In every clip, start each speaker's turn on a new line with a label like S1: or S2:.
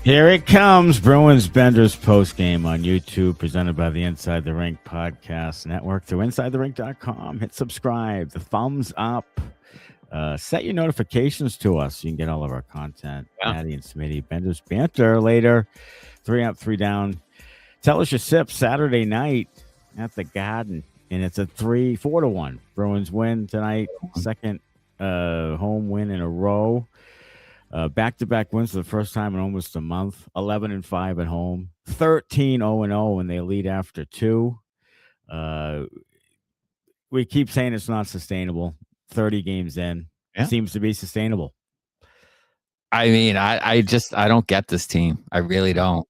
S1: Here it comes, Bruins Benders postgame on YouTube, presented by the Inside the Rink Podcast Network through InsideTheRink.com. Hit subscribe, the thumbs up, set your notifications to us so you can get all of our content. Matty and Smitty, Benders Banter later, 3 up, 3 down. Tell us your sip Saturday night at the Garden, and it's a 4-1. Bruins win tonight, second home win in a row. Back-to-back wins for the first time in almost a month. 11-5 at home. 13-0-0 when they lead after 2. We keep saying it's not sustainable. 30 games in. Seems to be sustainable.
S2: I mean, I don't get this team. I really don't.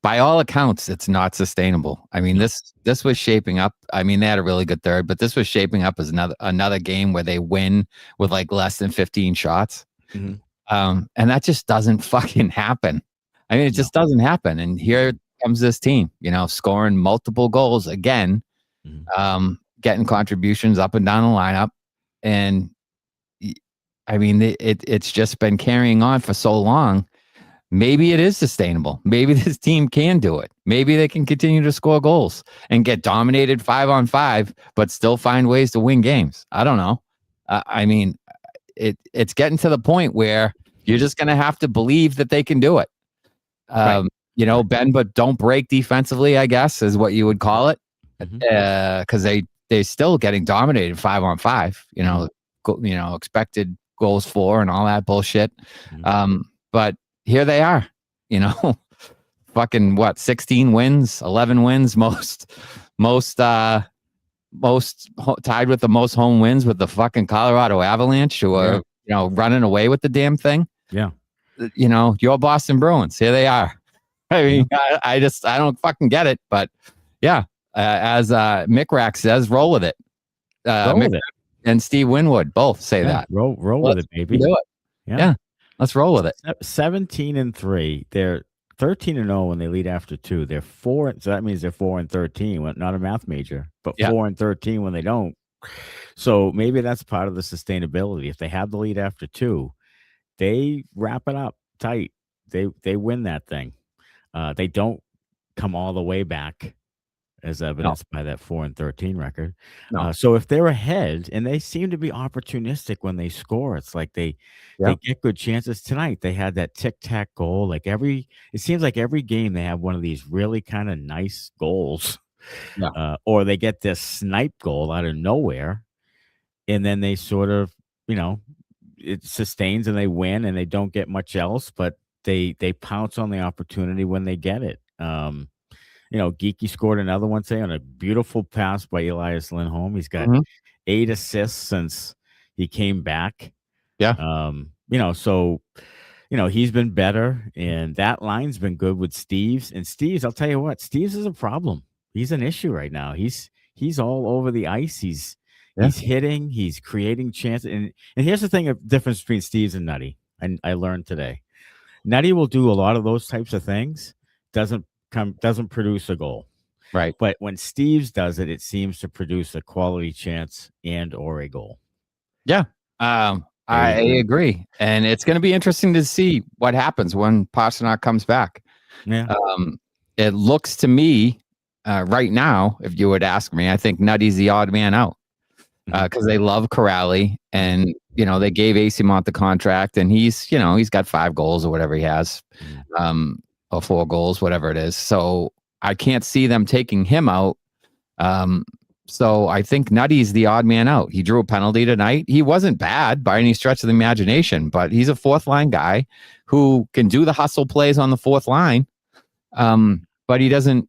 S2: By all accounts, it's not sustainable. I mean, this was shaping up. I mean, they had a really good third, but this was shaping up as another game where they win with like less than 15 shots.
S1: Mm-hmm.
S2: And that just doesn't fucking happen. I mean, it just doesn't happen. And here comes this team, scoring multiple goals again, getting contributions up and down the lineup. And I mean, it's just been carrying on for so long. Maybe it is sustainable. Maybe this team can do it. Maybe they can continue to score goals and get dominated 5-on-5, but still find ways to win games. I don't know. I mean, it's getting to the point where you're just going to have to believe that they can do it. Right. Bend but don't break defensively, I guess, is what you would call it. Because they're still getting dominated 5-on-5, expected goals for and all that bullshit. But here they are, fucking 16 wins, 11 wins, most tied with the most home wins with the fucking Colorado Avalanche, who are running away with the damn thing.
S1: Yeah,
S2: your Boston Bruins, here they are. I mean, I don't fucking get it, but yeah, as Mick Rack says, roll with it. Mick and Steve Winwood both say that.
S1: Roll with it, baby.
S2: Do it. Yeah, let's roll with it.
S1: 17-3. They're 13-0 when they lead after 2. They're 4, so that means they're 4-13. Not a math major, but 4-13 when they don't. So maybe that's part of the sustainability. If they have the lead after 2, they wrap it up tight. They win that thing. They don't come all the way back, as evidenced by that 4-13 record.
S2: No.
S1: So if they're ahead, and they seem to be opportunistic when they score, it's like they get good chances. Tonight they had that tic-tac goal. It seems like every game they have one of these really kind of nice goals. Yeah. Or they get this snipe goal out of nowhere, and then they sort of, it sustains and they win, and they don't get much else, but they pounce on the opportunity when they get it. Geekie scored another one today on a beautiful pass by Elias Lindholm. He's got 8 assists since he came back.
S2: Yeah.
S1: So he's been better, and that line's been good with Steves. And Steves, I'll tell you what, Steves is a problem. He's an issue right now. He's all over the ice. He's hitting, he's creating chances. And here's the thing, of difference between Steves and Nutty. And I learned today. Nutty will do a lot of those types of things. Doesn't produce a goal.
S2: Right.
S1: But when Steves does it, it seems to produce a quality chance and or a goal.
S2: Yeah. I agree. And it's going to be interesting to see what happens when Pastrnak comes back.
S1: Yeah.
S2: It looks to me right now, if you would ask me, I think Nutty's the odd man out because they love Corrali, and they gave Eyssimont the contract, and he's got 5 goals or whatever he has, or 4 goals, whatever it is. So I can't see them taking him out. So I think Nutty's the odd man out. He drew a penalty tonight. He wasn't bad by any stretch of the imagination, but he's a 4th line guy who can do the hustle plays on the 4th line. But he doesn't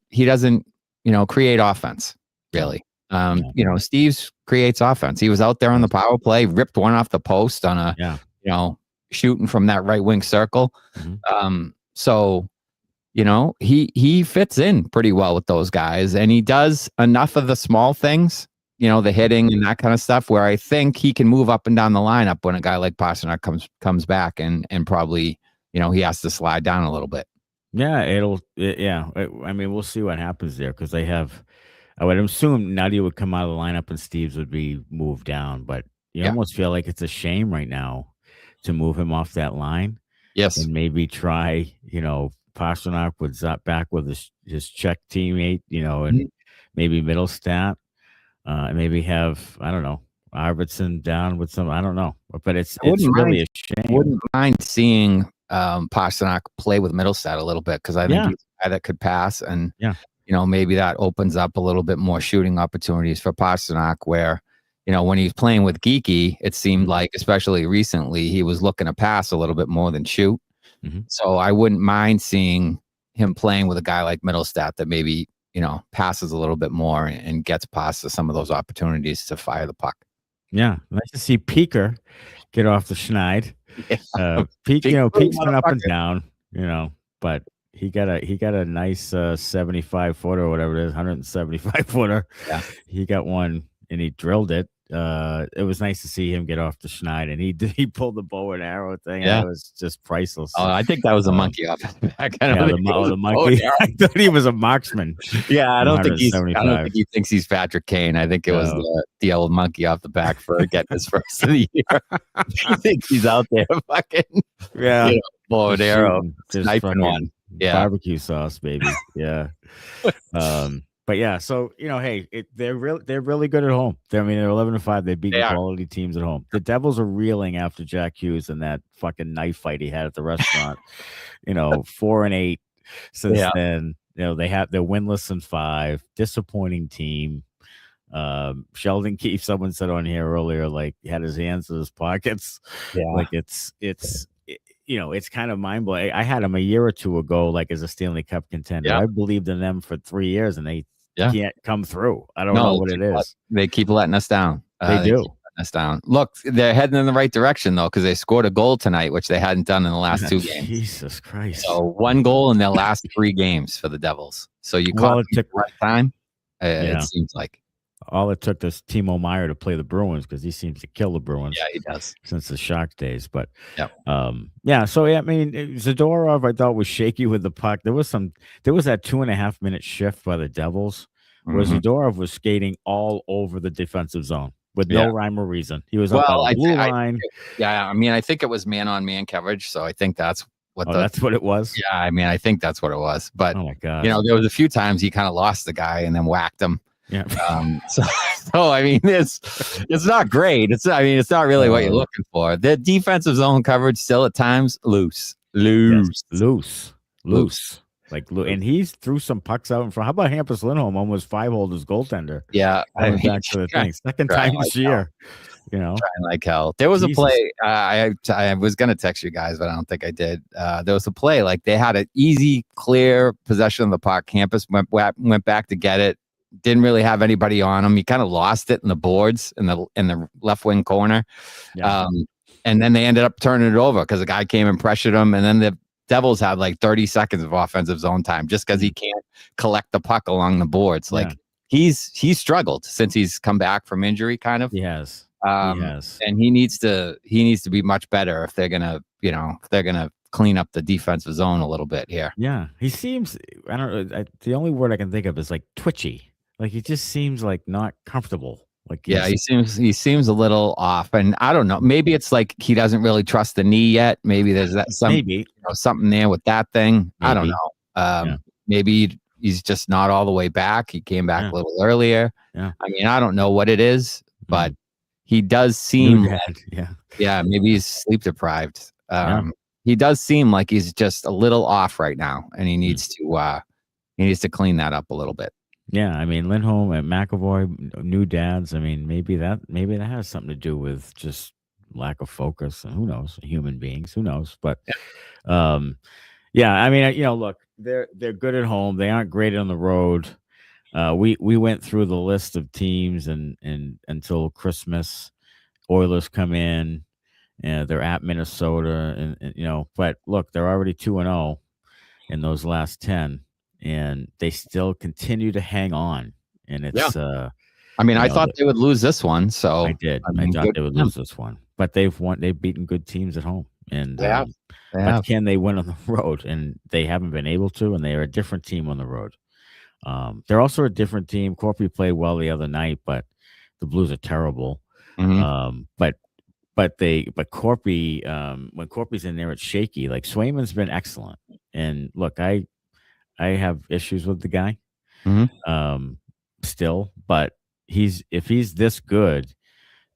S2: create offense really. Steves creates offense. He was out there on the power play, ripped one off the post on a, shooting from that right wing circle. So, he fits in pretty well with those guys, and he does enough of the small things, the hitting and that kind of stuff, where I think he can move up and down the lineup when a guy like Pastrnak comes back and probably, he has to slide down a little bit.
S1: Yeah, I mean, we'll see what happens there, because they have, I would assume Nutty would come out of the lineup and Steves would be moved down, but you almost feel like it's a shame right now to move him off that line.
S2: Yes.
S1: and maybe try, Pastrnak back with his Czech teammate, and maybe Middlestat, and maybe have, I don't know, Arvidsson down with some, I don't know, but it's really a shame.
S2: Wouldn't mind seeing Pastrnak play with Middlestat a little bit, because I think he's a guy that could pass, and maybe that opens up a little bit more shooting opportunities for Pastrnak, where when he's playing with Geekie, it seemed like, especially recently, he was looking to pass a little bit more than shoot. So I wouldn't mind seeing him playing with a guy like Middlestat that maybe passes a little bit more and gets past some of those opportunities to fire the puck.
S1: Yeah, nice to see Peeke get off the schneid. Peeke's been up and down, but he got a nice 75 footer or whatever it is, 175 footer.
S2: Yeah,
S1: he got one and he drilled it. It was nice to see him get off the schneid, and he pulled the bow and arrow thing. Yeah, it was just priceless.
S2: Oh, I think that was a monkey off his back.
S1: The monkey. I thought he was a marksman.
S2: Yeah, I don't think he thinks he's Patrick Kane. I think it was the old monkey off the back for getting his first of the year. I think he's out there fucking bow and arrow, sniping one. Yeah,
S1: barbecue sauce, baby. Yeah. But yeah, so hey, they're really good at home. They're 11-5. They beat quality teams at home. The Devils are reeling after Jack Hughes and that fucking knife fight he had at the restaurant. 4-8 since then. They're winless in 5. Disappointing team. Sheldon Keefe, someone said on here earlier, like, he had his hands in his pockets.
S2: Yeah,
S1: like it's kind of mind blowing. I had them a year or two ago, like, as a Stanley Cup contender.
S2: Yeah.
S1: I believed in them for 3 years, and they can't come through. I don't know what it is.
S2: They keep letting us down.
S1: They do.
S2: Us down. Look, they're heading in the right direction though, because they scored a goal tonight, which they hadn't done in the last 2 games.
S1: Jesus Christ!
S2: So 1 goal in their last 3 games for the Devils. So you caught it the right time. It seems like.
S1: All it took was Timo Meier to play the Bruins, because he seems to kill the Bruins.
S2: Yeah, he does.
S1: Since the Shark days. But
S2: So
S1: Zadorov, I thought, was shaky with the puck. There was that 2.5 minute shift by the Devils where Zadorov was skating all over the defensive zone with no rhyme or reason. He was up on the blue line.
S2: I think it was man-on-man coverage, so I think that's what
S1: that's what it was.
S2: Yeah, I think that's what it was. But
S1: oh my God,
S2: there was a few times he kind of lost the guy and then whacked him.
S1: Yeah.
S2: So it's not great. It's not really what you're looking for. The defensive zone coverage still at times loose.
S1: Like, and he threw some pucks out in front. How about Hampus Lindholm, almost 5-holders goaltender?
S2: Yeah,
S1: back to the thing. Second time this year.
S2: Trying like hell. There was a play. I was gonna text you guys, but I don't think I did. There was a play, like, they had an easy, clear possession of the puck. Hampus went back to get it. Didn't really have anybody on him. He kind of lost it in the boards in the left wing corner.
S1: Yeah.
S2: And then they ended up turning it over because the guy came and pressured him. And then the Devils had like 30 seconds of offensive zone time just because he can't collect the puck along the boards. Like, he's struggled since he's come back from injury, kind of.
S1: He has.
S2: And he needs to be much better if they're gonna clean up the defensive zone a little bit here.
S1: Yeah, he seems. I don't know. The only word I can think of is like twitchy. Like, he just seems like not comfortable. Like,
S2: he seems a little off, and I don't know. Maybe it's like he doesn't really trust the knee yet. Maybe there's something there with that thing. Maybe. I don't know. Maybe he's just not all the way back. He came back a little earlier.
S1: Yeah.
S2: I don't know what it is, but he does seem. Maybe he's sleep deprived. He does seem like he's just a little off right now, and he needs to clean that up a little bit.
S1: Yeah, Lindholm and McAvoy, new dads. Maybe that has something to do with just lack of focus. Who knows? Human beings. Who knows? But, look, they're good at home. They aren't great on the road. We went through the list of teams and until Christmas. Oilers come in, and they're at Minnesota, and but look, they're already 2-0 in those last 10. And they still continue to hang on, and it's.
S2: I thought they would lose this one, so
S1: I did. I thought they would lose this one, but they've beaten good teams at home, and but can they win on the road? And they haven't been able to, and they are a different team on the road. They're also a different team. Korpi played well the other night, but the Blues are terrible.
S2: Mm-hmm.
S1: But but Korpi, when Korpi's in there, it's shaky. Like Swayman's been excellent, and look, I have issues with the guy, still, but if he's this good,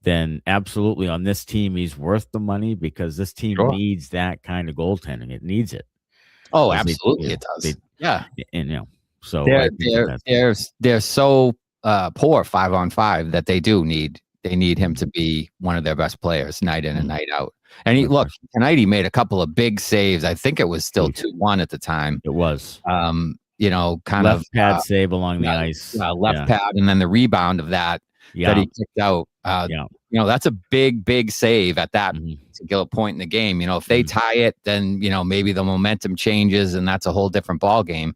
S1: then absolutely on this team he's worth the money because this team needs that kind of goaltending. It needs it.
S2: Oh, absolutely, it does.
S1: And so
S2: they're so poor 5-on-5 that they need him to be one of their best players night in and night out. And tonight he made a couple of big saves. I think it was still 2-1 at the time.
S1: It was.
S2: Kind
S1: left
S2: of
S1: pad save along the ice.
S2: Left pad, and then the rebound of that he kicked out. That's a big save at that particular point in the game. If they tie it, then maybe the momentum changes, and that's a whole different ball game.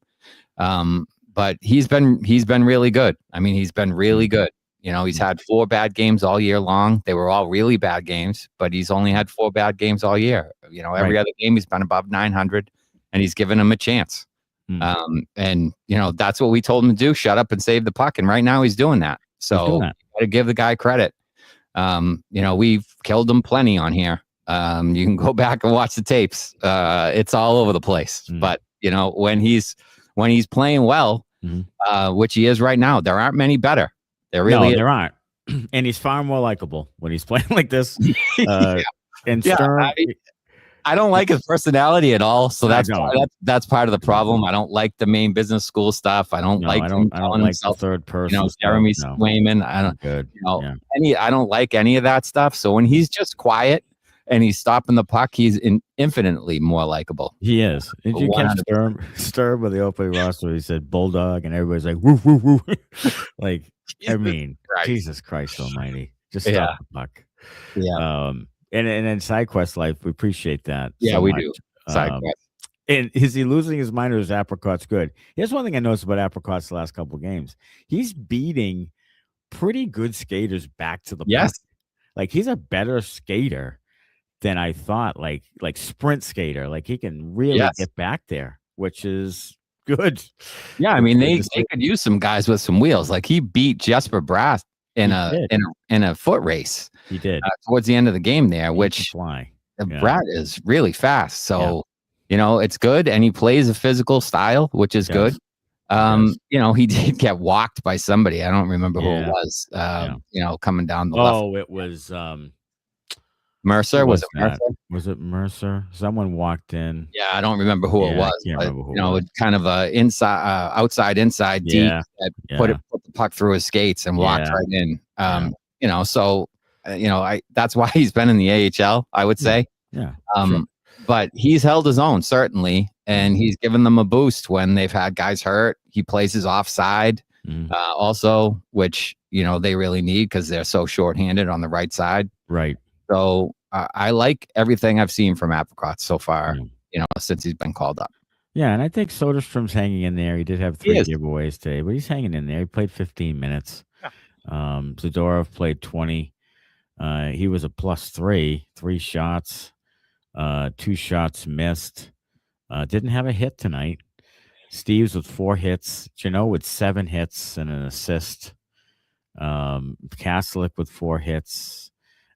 S2: But he's been really good. I mean, he's been really good. He's had 4 bad games all year long. They were all really bad games, but he's only had 4 bad games all year. Every other game he's been above 900, and he's given him a chance. And that's what we told him to do: shut up and save the puck. And right now he's doing that. So got to give the guy credit. We've killed him plenty on here. You can go back and watch the tapes. It's all over the place. But when he's playing well, which he is right now, there aren't many better. There
S1: aren't. And he's far more likable when he's playing like this. And Sturm,
S2: I don't like his personality at all. So that's part of the problem. I don't like the main business school stuff. I don't like him calling himself
S1: third person.
S2: Jeremy Swayman. I don't like any of that stuff. So when he's just quiet and he's stopping the puck, he's infinitely more likable.
S1: He is. Did you catch Sturm with the opening roster? He said bulldog, and everybody's like woo woo woo. Like, I mean, Jesus Christ Almighty, just stop the puck.
S2: Yeah.
S1: And in side quest life, we appreciate that.
S2: Yeah,
S1: so
S2: we
S1: much.
S2: do. Side quest.
S1: And is he losing his mind, or is Apricot's good? Here's one thing I noticed about Apricot's the last couple of games. He's beating pretty good skaters back to the puck. Like, he's a better skater than I thought. Like sprint skater. Like, he can really get back there, which is good.
S2: Yeah, I mean, they could use some guys with some wheels. Like, he beat Jesper Bratt in a foot race.
S1: He did
S2: towards the end of the game there, which
S1: fly.
S2: Bratt is really fast. So it's good, and he plays a physical style, which is good. He did get walked by somebody. I don't remember who it was. Coming down the left.
S1: Oh, it was
S2: Mercer. Was it Mercer?
S1: Was it Mercer? Someone walked in.
S2: Yeah, I don't remember who it was.
S1: I can't remember who it was.
S2: Kind of a outside deep that put the puck through his skates and walked right in. That's why he's been in the AHL, I would say.
S1: Yeah.
S2: But he's held his own, certainly, and he's given them a boost when they've had guys hurt. He plays his offside also, which they really need because they're so shorthanded on the right side.
S1: Right.
S2: So I like everything I've seen from Apricot so far, since he's been called up.
S1: Yeah, and I think Soderstrom's hanging in there. He did have 3 giveaways today, but he's hanging in there. He played 15 minutes. Yeah. Zadorov played 20. He was a +3, 3 shots, 2 shots missed. Didn't have a hit tonight. Steve's with 4 hits. with 7 hits and an assist. Kastelic with 4 hits.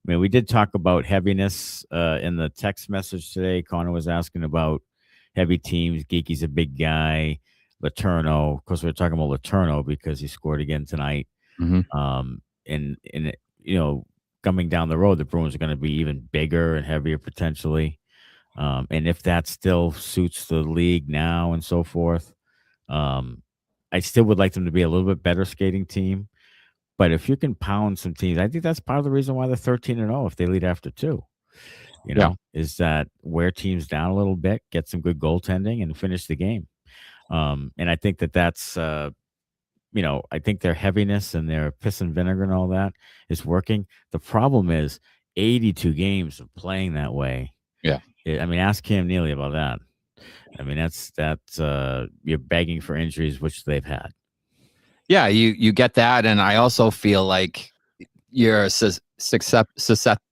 S1: I mean, we did talk about heaviness in the text message today. Connor was asking about heavy teams. Geekie's a big guy. Letourneau. Of course, we were talking about Letourneau because he scored again tonight. And coming down the road, the Bruins are going to be even bigger and heavier potentially. And if that still suits the league now and so forth, I still would like them to be a little bit better skating team. But if you can pound some teams, I think that's part of the reason why they're 13-0 if they lead after 2. Is that wear teams down a little bit, get some good goaltending, and finish the game. And I think that's, I think their heaviness and their piss and vinegar and all that is working. The problem is 82 games of playing that way.
S2: Yeah.
S1: Ask Cam Neely about that. That's you're begging for injuries, which they've had.
S2: Yeah, you get that, and I also feel like you're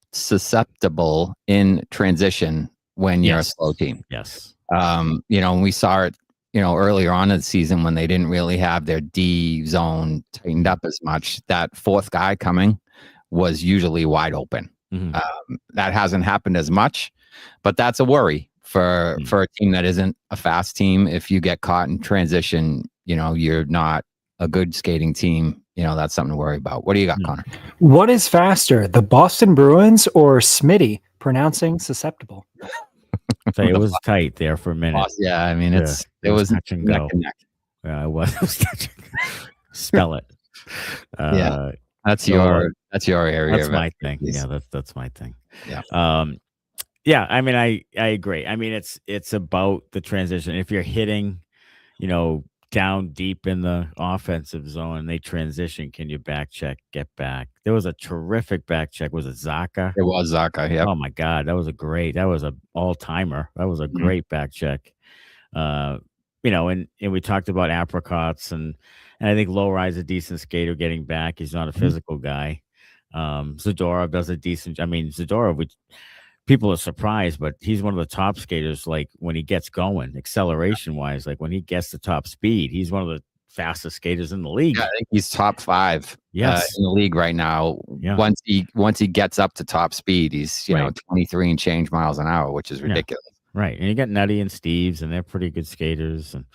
S2: susceptible in transition when you're a slow team.
S1: Yes.
S2: We saw it, earlier on in the season when they didn't really have their D zone tightened up as much. That fourth guy coming was usually wide open. That hasn't happened as much, but that's a worry for a team that isn't a fast team. If you get caught in transition, you're not a good skating team. That's something to worry about. What do you got, Connor?
S3: What is faster, the Boston Bruins or Smitty pronouncing susceptible?
S1: So it was tight there for a minute.
S2: Yeah, I mean, it was
S1: touch and go.
S2: Neck.
S1: Yeah, it was touching. Spell it.
S2: Yeah, that's your area.
S1: That's my thing. Yeah, that's my thing.
S2: Yeah.
S1: Yeah. I mean, I agree. I mean, it's about the transition. If you're hitting, down deep in the offensive zone, they transition. Can you back check, get back? There was a terrific back check. Was it Zacha?
S2: It was Zacha. Yeah.
S1: Oh my God, that was an all timer. That was a great back check. And we talked about apricots and I think Lohrei is a decent skater getting back. He's not a physical guy. Zadorov does a decent. I mean, Zadorov, people are surprised, but he's one of the top skaters. Like when he gets going, acceleration wise, like when he gets the top speed, he's one of the fastest skaters in the league.
S2: Yeah, I think he's top 5 in the league right now.
S1: Yeah.
S2: Once he gets up to top speed, he's 23 and change miles an hour, which is ridiculous.
S1: Right, and you got Nutty and Steves, and they're pretty good skaters. And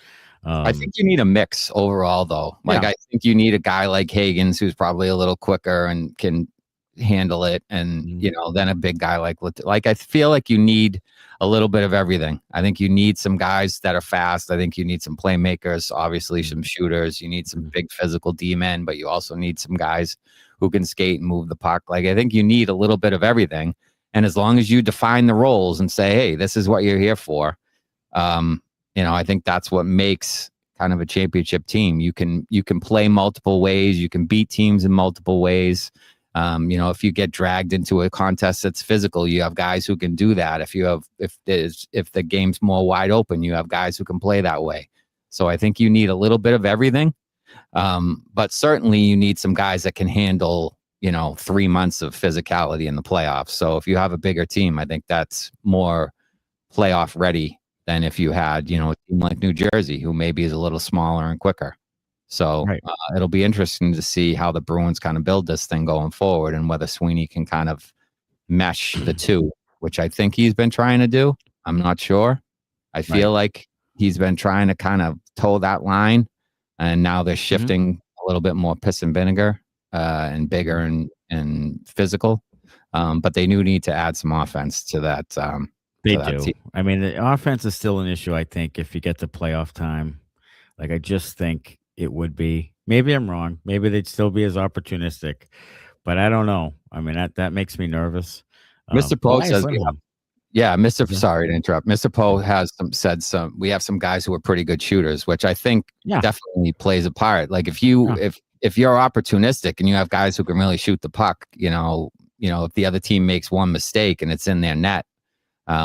S2: I think you need a mix overall, though. Like I think you need a guy like Hagens who's probably a little quicker and can handle it, and then a big guy like I feel like you need a little bit of everything. I think you need some guys that are fast. I think you need some playmakers, obviously some shooters. You need some big physical D-men, but you also need some guys who can skate and move the puck. Like I think you need a little bit of everything. And as long as you define the roles and say, hey, this is what you're here for, I think that's what makes kind of a championship team. You can play multiple ways. You can beat teams in multiple ways. If you get dragged into a contest that's physical, you have guys who can do that. If the game's more wide open, you have guys who can play that way. So I think you need a little bit of everything. But certainly you need some guys that can handle 3 months of physicality in the playoffs. So if you have a bigger team, I think that's more playoff ready than if you had, a team like New Jersey, who maybe is a little smaller and quicker. So it'll be interesting to see how the Bruins kind of build this thing going forward and whether Sweeney can kind of mesh the two, which I think he's been trying to do. I'm not sure. I feel like he's been trying to kind of toe that line, and now they're shifting a little bit more piss and vinegar and bigger and physical. But they do need to add some offense to that.
S1: They do. Team. I mean, the offense is still an issue, I think, if you get to playoff time. Like, I just think it would be. Maybe I'm wrong. Maybe they'd still be as opportunistic. But I don't know. I mean, that makes me nervous.
S2: Mr. Poe says, sorry to interrupt. Mr. Poe has we have some guys who are pretty good shooters, which I think definitely plays a part. Like if you're opportunistic and you have guys who can really shoot the puck, if the other team makes one mistake and it's in their net,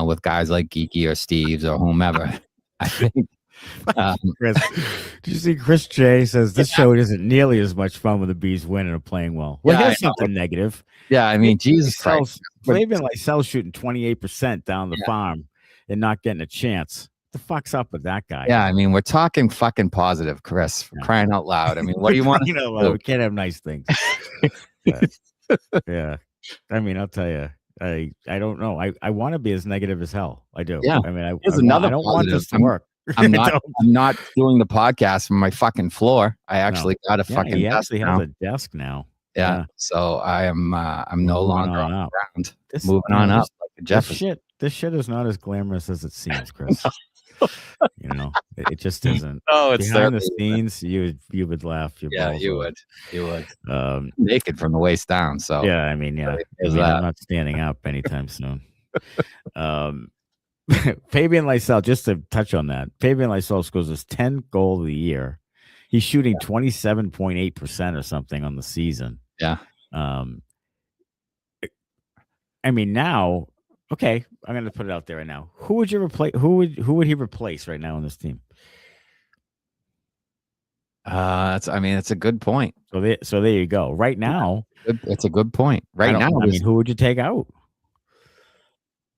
S2: with guys like Geekie or Steves or whomever, I think.
S1: Chris, did you see Chris J says this show isn't nearly as much fun when the Bees win and are playing well? Well, here's something negative.
S2: Yeah, I mean, Jesus Christ.
S1: Fabian Lysell shooting 28% down the farm and not getting a chance. What the fuck's up with that guy?
S2: Yeah, I mean, we're talking fucking positive, Chris. For crying out loud. I mean, what do you want?
S1: We can't have nice things. Yeah. I mean, I'll tell you. I don't know. I want to be as negative as hell. I do.
S2: Yeah.
S1: I mean, I
S2: don't
S1: want this to work.
S2: I'm not doing the podcast from my fucking floor. I actually got a fucking
S1: he
S2: desk
S1: actually
S2: now.
S1: has a desk now.
S2: Yeah. So I'm no longer on the ground. Moving on up like a Jefferson.
S1: This shit is not as glamorous as it seems, Chris. It just isn't.
S2: Oh, it's
S1: behind the scenes. You would laugh.
S2: You would. Naked from the waist down. So
S1: yeah, I mean, I'm not standing up anytime soon. Fabian Lysell, just to touch on that, Fabian Lysell scores his 10th goal of the year. He's shooting 27.8% or something on the season.
S2: Yeah.
S1: I mean, now, okay, I'm going to put it out there right now. Who would you replace? Who would he replace right now on this team?
S2: It's a good point.
S1: So there you go. Right now,
S2: it's a good point. Right now,
S1: I mean, who would you take out?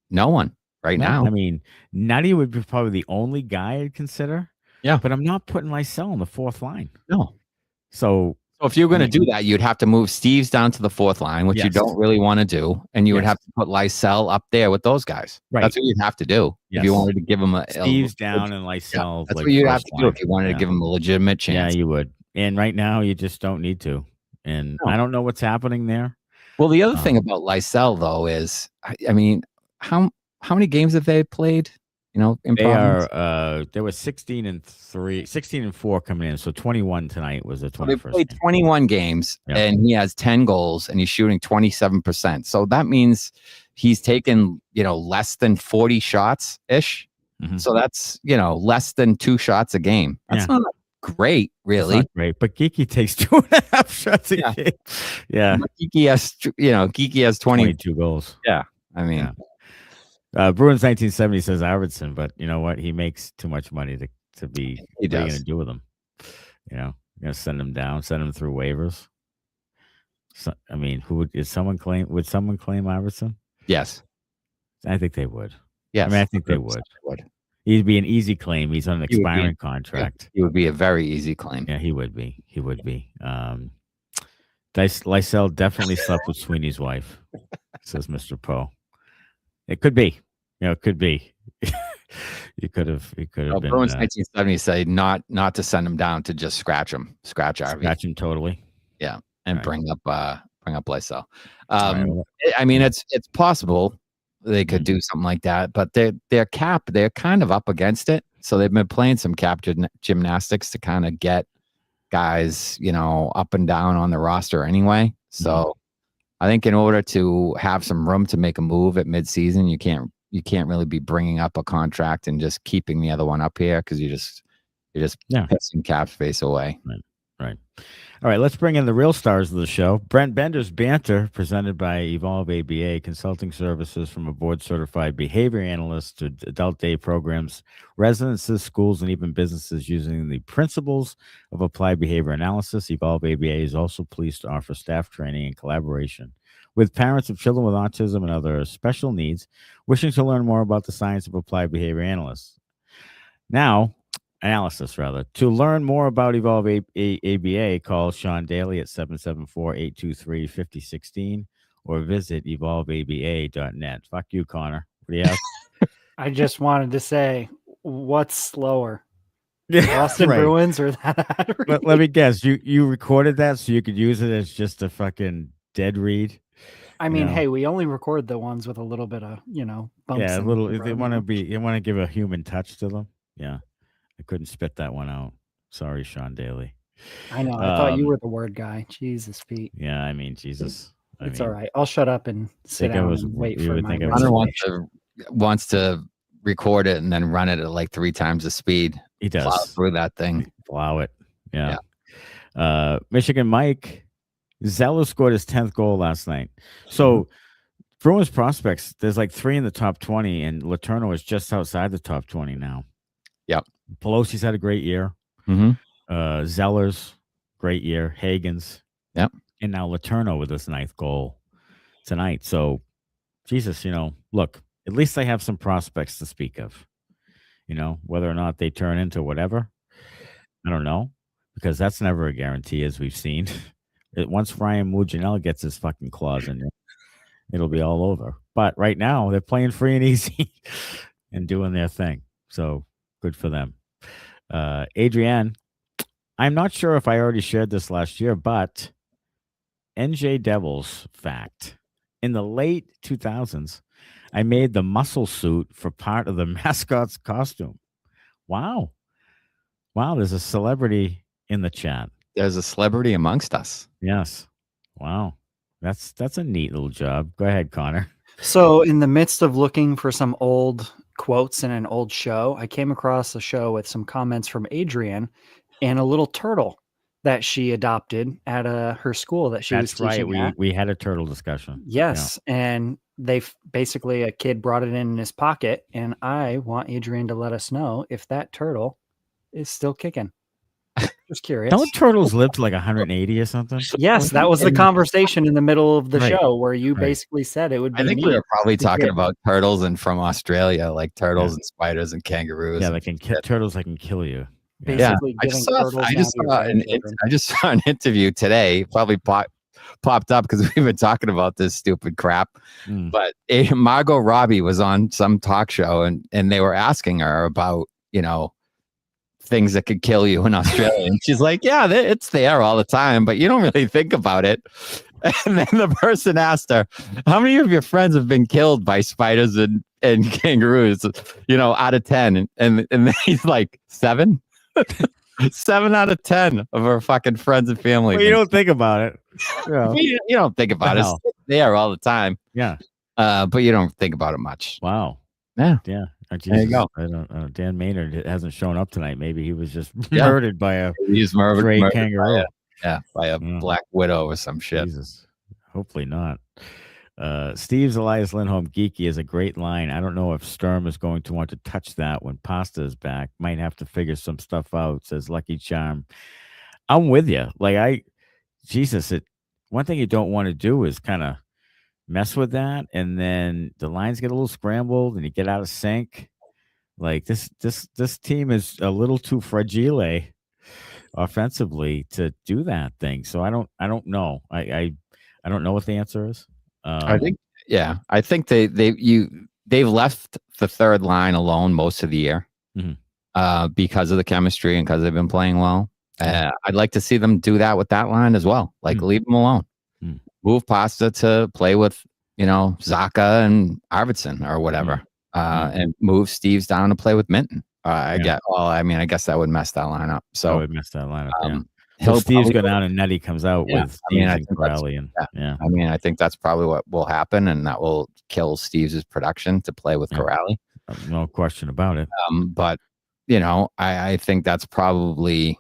S2: No one. Now,
S1: I mean, Nutty would be probably the only guy I'd consider.
S2: Yeah,
S1: but I'm not putting Lysell on the fourth line.
S2: No.
S1: So
S2: So if you're going to do that, you'd have to move Steves down to the fourth line, which you don't really want to do, and you would have to put Lysell up there with those guys. Right. That's what you'd have to do if you wanted to give them
S1: Steves down and Lysell.
S2: That's what you'd have to do if you wanted to give them a legitimate chance.
S1: Yeah, you would. And right now, you just don't need to. And I don't know what's happening there.
S2: Well, the other thing about Lysell, though, is, I mean, how many games have they played? You know, in Providence?
S1: There was 16-4 coming in, so 21 tonight was the 21st.
S2: They played 21 games, and he has 10 goals, and he's shooting 27%. So that means he's taken, less than 40 shots ish. Mm-hmm. So that's less than 2 shots a game. That's not great, really.
S1: It's not great, but Geekie takes 2.5 shots a game. Yeah,
S2: but Geekie has 22
S1: goals.
S2: Yeah, I mean. Yeah.
S1: Bruins 1970 says Arvidsson, but you know what? He makes too much money to be. What are you going to do with him? You're going to send him down, send him through waivers. So, I mean, would someone claim Arvidsson?
S2: Yes,
S1: I think they would.
S2: Yes,
S1: I mean, I think they would. He'd be an easy claim. He's on an expiring contract.
S2: He would be a very easy claim.
S1: Yeah, he would be. Lysell definitely slept with Sweeney's wife, says Mr. Poe. It could be. It could be. He could have been.
S2: Bruins 1970 say not to send him down, to just scratch him
S1: totally.
S2: Yeah, and bring up Lysell. I mean, it's possible they could do something like that, but they're kind of up against it. So they've been playing some cap gymnastics to kind of get guys, up and down on the roster anyway. So. I think in order to have some room to make a move at midseason, you can't really be bringing up a contract and just keeping the other one up here, because you're just pissing cap space away.
S1: Right. All right, let's bring in the real stars of the show. Brent Benders Banter, presented by Evolve ABA, consulting services from a board-certified behavior analyst to adult day programs, residences, schools, and even businesses using the principles of applied behavior analysis. Evolve ABA is also pleased to offer staff training and collaboration with parents of children with autism and other special needs wishing to learn more about the science of applied behavior analysis. To learn more about Evolve ABA, call Sean Daly at 774-823-5016 or visit evolveaba.net. Fuck you, Connor. What do you have?
S3: I just wanted to say, what's slower? Boston Bruins or that?
S1: Let me guess. You recorded that so you could use it as just a fucking dead read?
S3: I mean, hey, we only record the ones with a little bit of, bumps.
S1: Yeah, a little. They want to give a human touch to them. Yeah. I couldn't spit that one out. Sorry, Sean Daly.
S3: I know. I thought you were the word guy. Jesus, Pete.
S1: Yeah, I mean, Jesus.
S3: It's all right. I'll shut up and sit down and wait for my
S2: Hunter wants to record it and then run it at like 3 times the speed.
S1: He does.
S2: Plow through that thing.
S1: Plow it. Yeah. Michigan Mike Zeller scored his 10th goal last night. So Bruins prospects, there's like 3 in the top 20, and Letourneau is just outside the top 20 now.
S2: Yep.
S1: Pelosi's had a great year.
S2: Mm-hmm.
S1: Zeller's great year. Hagen's.
S2: Yep.
S1: And now Letourneau with his 9th goal tonight. So, Jesus, look, at least they have some prospects to speak of. Whether or not they turn into whatever, I don't know, because that's never a guarantee, as we've seen. Once Ryan Muginel gets his fucking claws in there, it'll be all over. But right now, they're playing free and easy and doing their thing. So, good for them. Adrienne, I'm not sure if I already shared this last year, but NJ Devils fact. In the late 2000s, I made the muscle suit for part of the mascot's costume. Wow. There's a celebrity in the chat.
S2: There's a celebrity amongst us.
S1: Yes. Wow. That's a neat little job. Go ahead, Connor.
S3: So in the midst of looking for some old quotes in an old show, I came across a show with some comments from Adrienne and a little turtle that she adopted at her school that she was teaching at.
S1: We had a turtle discussion.
S3: Yes, yeah. And a kid brought it in his pocket, and I want Adrienne to let us know if that turtle is still kicking. Just curious.
S1: Don't turtles live to like 180 or something?
S3: Yes, that was the conversation in the middle of the show where you basically said it would be.
S2: I think we were probably talking about turtles and from Australia, like turtles and spiders and kangaroos.
S1: Yeah, turtles that can kill you.
S3: Basically,
S2: I
S3: giving turtles now to your grandchildren.
S2: I just saw an interview today, probably popped up because we've been talking about this stupid crap. But Margot Robbie was on some talk show and they were asking her about, things that could kill you in Australia. And she's like, yeah, it's there all the time, but you don't really think about it. And then the person asked her, how many of your friends have been killed by spiders and kangaroos, out of 10? And then he's like, 7? 7 out of 10 of her fucking friends and family.
S1: Well, you don't think about it.
S2: You don't think about it. It's there all the time.
S1: Yeah.
S2: But you don't think about it much.
S1: Wow.
S2: Yeah.
S1: Yeah. Oh,
S2: there you go.
S1: I don't. Dan Maynard hasn't shown up tonight. Maybe he was just murdered by a stray kangaroo.
S2: By a black widow or some shit.
S1: Jesus. Hopefully not. Steve's Elias Lindholm Geekie is a great line. I don't know if Sturm is going to want to touch that when Pasta is back. Might have to figure some stuff out, says Lucky Charm. I'm with you. Like one thing you don't want to do is kind of mess with that, and then the lines get a little scrambled and you get out of sync. Like this team is a little too fragile offensively to do that thing. So I don't know. I don't know what the answer is.
S2: I think they've left the third line alone most of the year because of the chemistry and because they've been playing well. I'd like to see them do that with that line as well. Like leave them alone. Move Pasta to play with, Zacha and Arvidsson or whatever, and move Steves down to play with Minton. I guess that would mess that line up. So
S1: that would mess that line up. So Steve's go down and Nettie comes out with Steves and Crowley.
S2: I think that's probably what will happen, and that will kill Steves' production to play with Corrali.
S1: No question about it.
S2: But I think that's probably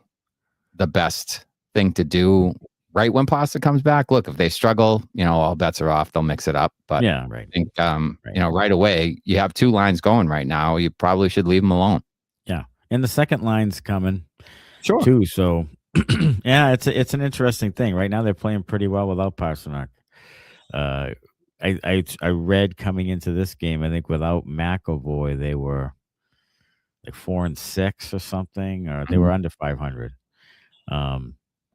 S2: the best thing to do right when Pasta comes back. Look, if they struggle, all bets are off. They'll mix it up. But I think right away, you have 2 lines going right now. You probably should leave them alone. Yeah,
S1: and the second line's coming,
S2: sure,
S1: too. So. Yeah, it's an interesting thing. Right now they're playing pretty well without Pastrnak. I read coming into this game, I think without McAvoy they were like 4-6 or something, or they were under 500.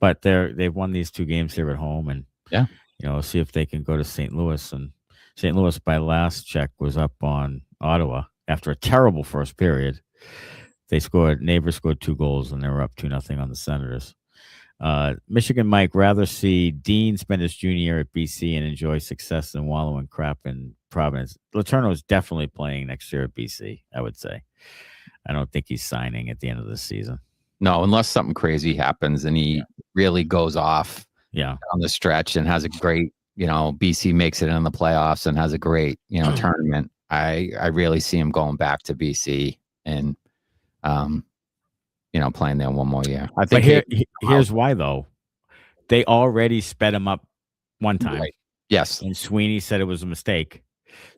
S1: But they've won these 2 games here at home, and see if they can go to St. Louis. And St. Louis, by last check, was up on Ottawa after a terrible first period. Neighbors scored 2 goals, and they were up 2-0 on the Senators. Michigan Mike rather see Dean spend his junior year at BC and enjoy success than wallow in crap in Providence. Letourneau is definitely playing next year at BC, I would say. I don't think he's signing at the end of the season.
S2: No, unless something crazy happens and he really goes off on the stretch and has a great, BC makes it in the playoffs and has a great, tournament. I really see him going back to BC and playing there one more year. I think.
S1: But here's why, though. They already sped him up one time.
S2: Right. Yes.
S1: And Sweeney said it was a mistake.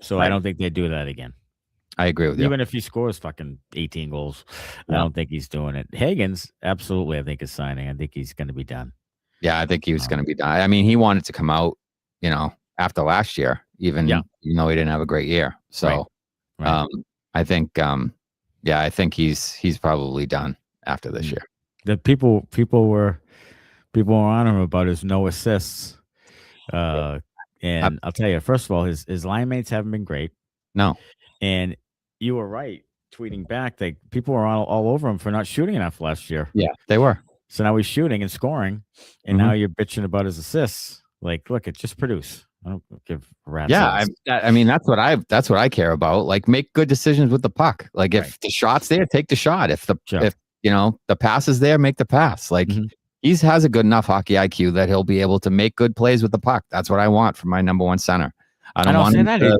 S1: So I don't think they do that again.
S2: I agree with you.
S1: Even if he scores fucking 18 goals, I don't think he's doing it. Hagen's, absolutely, I think, is signing. I think he's going to be done.
S2: Yeah, I think he was going to be done. I mean, he wanted to come out, after last year, even though he didn't have a great year. So
S1: right.
S2: I think, I think he's probably done after this year.
S1: The people were on him about his no assists. And I'll tell you, first of all, his line mates haven't been great.
S2: No.
S1: And you were right, tweeting back that people were all over him for not shooting enough last year.
S2: Yeah, they were.
S1: So now he's shooting and scoring, and now you're bitching about his assists. Like, look, just produce. I don't give a rat's ass.
S2: I mean, that's what I care about. Like, make good decisions with the puck. Like, if the shot's there, take the shot. If the pass is there, make the pass. Like, he has a good enough hockey IQ that he'll be able to make good plays with the puck. That's what I want from my number 1 center. I don't want him to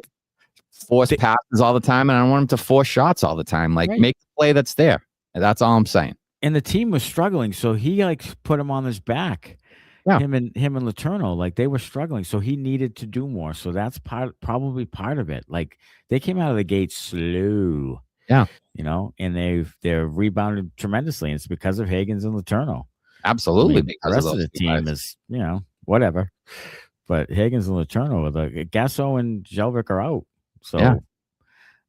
S2: force passes all the time, and I don't want him to force shots all the time. Like, make the play that's there. And that's all I'm saying.
S1: And the team was struggling, so he put him on his back. Yeah. Him and Letourneau, they were struggling, so he needed to do more. So that's probably part of it. Like, they came out of the gate slow.
S2: Yeah.
S1: And they're rebounded tremendously. And it's because of Hagens and Letourneau.
S2: Absolutely.
S1: Because the rest of the team is, whatever. But Hagens and Letourneau, the Gasso and Jelvik are out. So,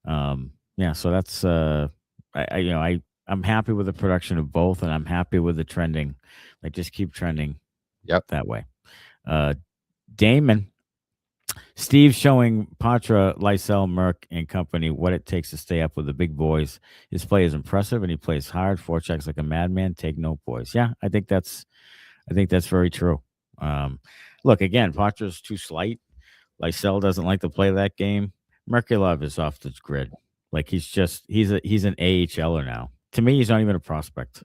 S1: so that's I I'm happy with the production of both, and I'm happy with the trending. Like, just keep trending.
S2: Yep.
S1: That way. Damon, Steve showing Poitras, Lysell, Merck, and company what it takes to stay up with the big boys. His play is impressive, and he plays hard. Forechecks like a madman. Take note, boys. Yeah, I think that's very true. Look, again, Poitras is too slight. Lysell doesn't like to play that game. Merkulov is off the grid. Like, he's an AHLer now. To me, he's not even a prospect.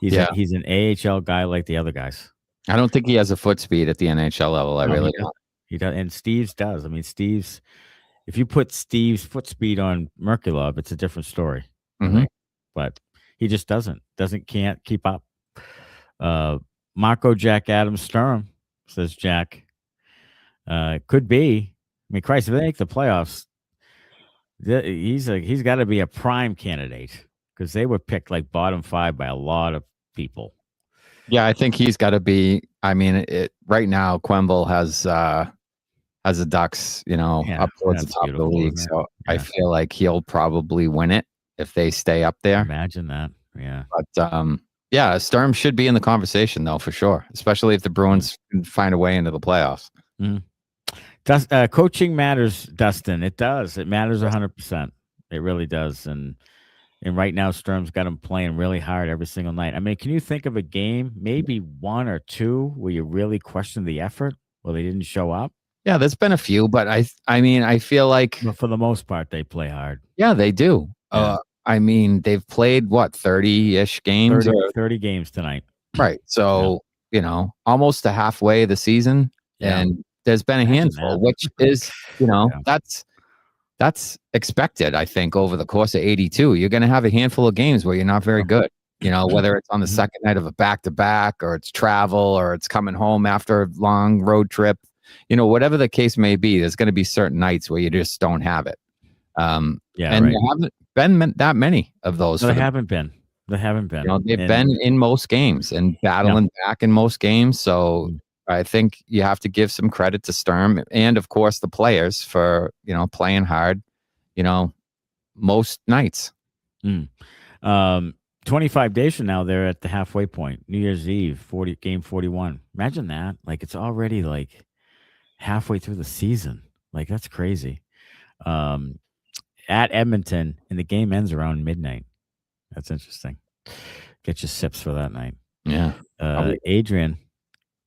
S1: He's an AHL guy like the other guys.
S2: I don't think he has a foot speed at the NHL level. I really don't.
S1: He does, and Steve's does. I mean, if you put Steve's foot speed on Merkulov, it's a different story. Right? But he just can't keep up. Marco Jack Adams Sturm, says Jack. Could be. I mean, Christ, if they make the playoffs, he's got to be a prime candidate because they were picked like bottom 5 by a lot of people.
S2: Yeah, I think he's got to be. I mean, right now, Quenville has the Ducks, up towards the top of the league. So I feel like he'll probably win it if they stay up there.
S1: Imagine that. Yeah.
S2: But Sturm should be in the conversation though, for sure, especially if the Bruins can find a way into the playoffs.
S1: Coaching matters, Dustin. It does. It matters 100%. It really does. And right now, Sturm's got him playing really hard every single night. I mean, can you think of a game, maybe one or two, where you really question the effort? Well, they didn't show up.
S2: Yeah, there's been a few, but I mean, I feel like
S1: for the most part, they play hard.
S2: Yeah, they do. Yeah. I mean, they've played 30-ish games,
S1: 30 games tonight.
S2: Right. So, almost to halfway of the season, and there's been a handful, which is, that's expected. I think over the course of 82, you're going to have a handful of games where you're not very good. Whether it's on the second night of a back-to-back, or it's travel, or it's coming home after a long road trip. Whatever the case may be, there's going to be certain nights where you just don't have it. And there haven't been that many of those.
S1: No, they haven't been.
S2: They've been in most games and battling back in most games. So I think you have to give some credit to Sturm and, of course, the players for, playing hard, most nights.
S1: 25 days from now, they're at the halfway point. New Year's Eve, game 41. Imagine that. Like, it's already like halfway through the season. Like, that's crazy. At Edmonton, and the game ends around midnight. That's interesting. Get your sips for that night.
S2: Yeah.
S1: Adrian,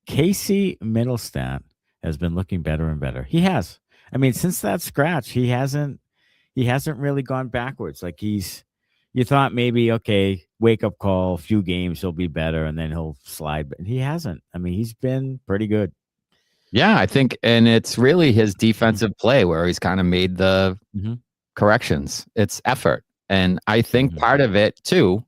S1: Casey Middlestat has been looking better and better. He has. I mean, since that scratch, he hasn't really gone backwards. Like, you thought maybe, okay, wake up call, few games, he'll be better, and then he'll slide. But he hasn't. I mean, he's been pretty good.
S2: Yeah, I think, and it's really his defensive play where he's kind of made the corrections. It's effort. And I think part of it, too,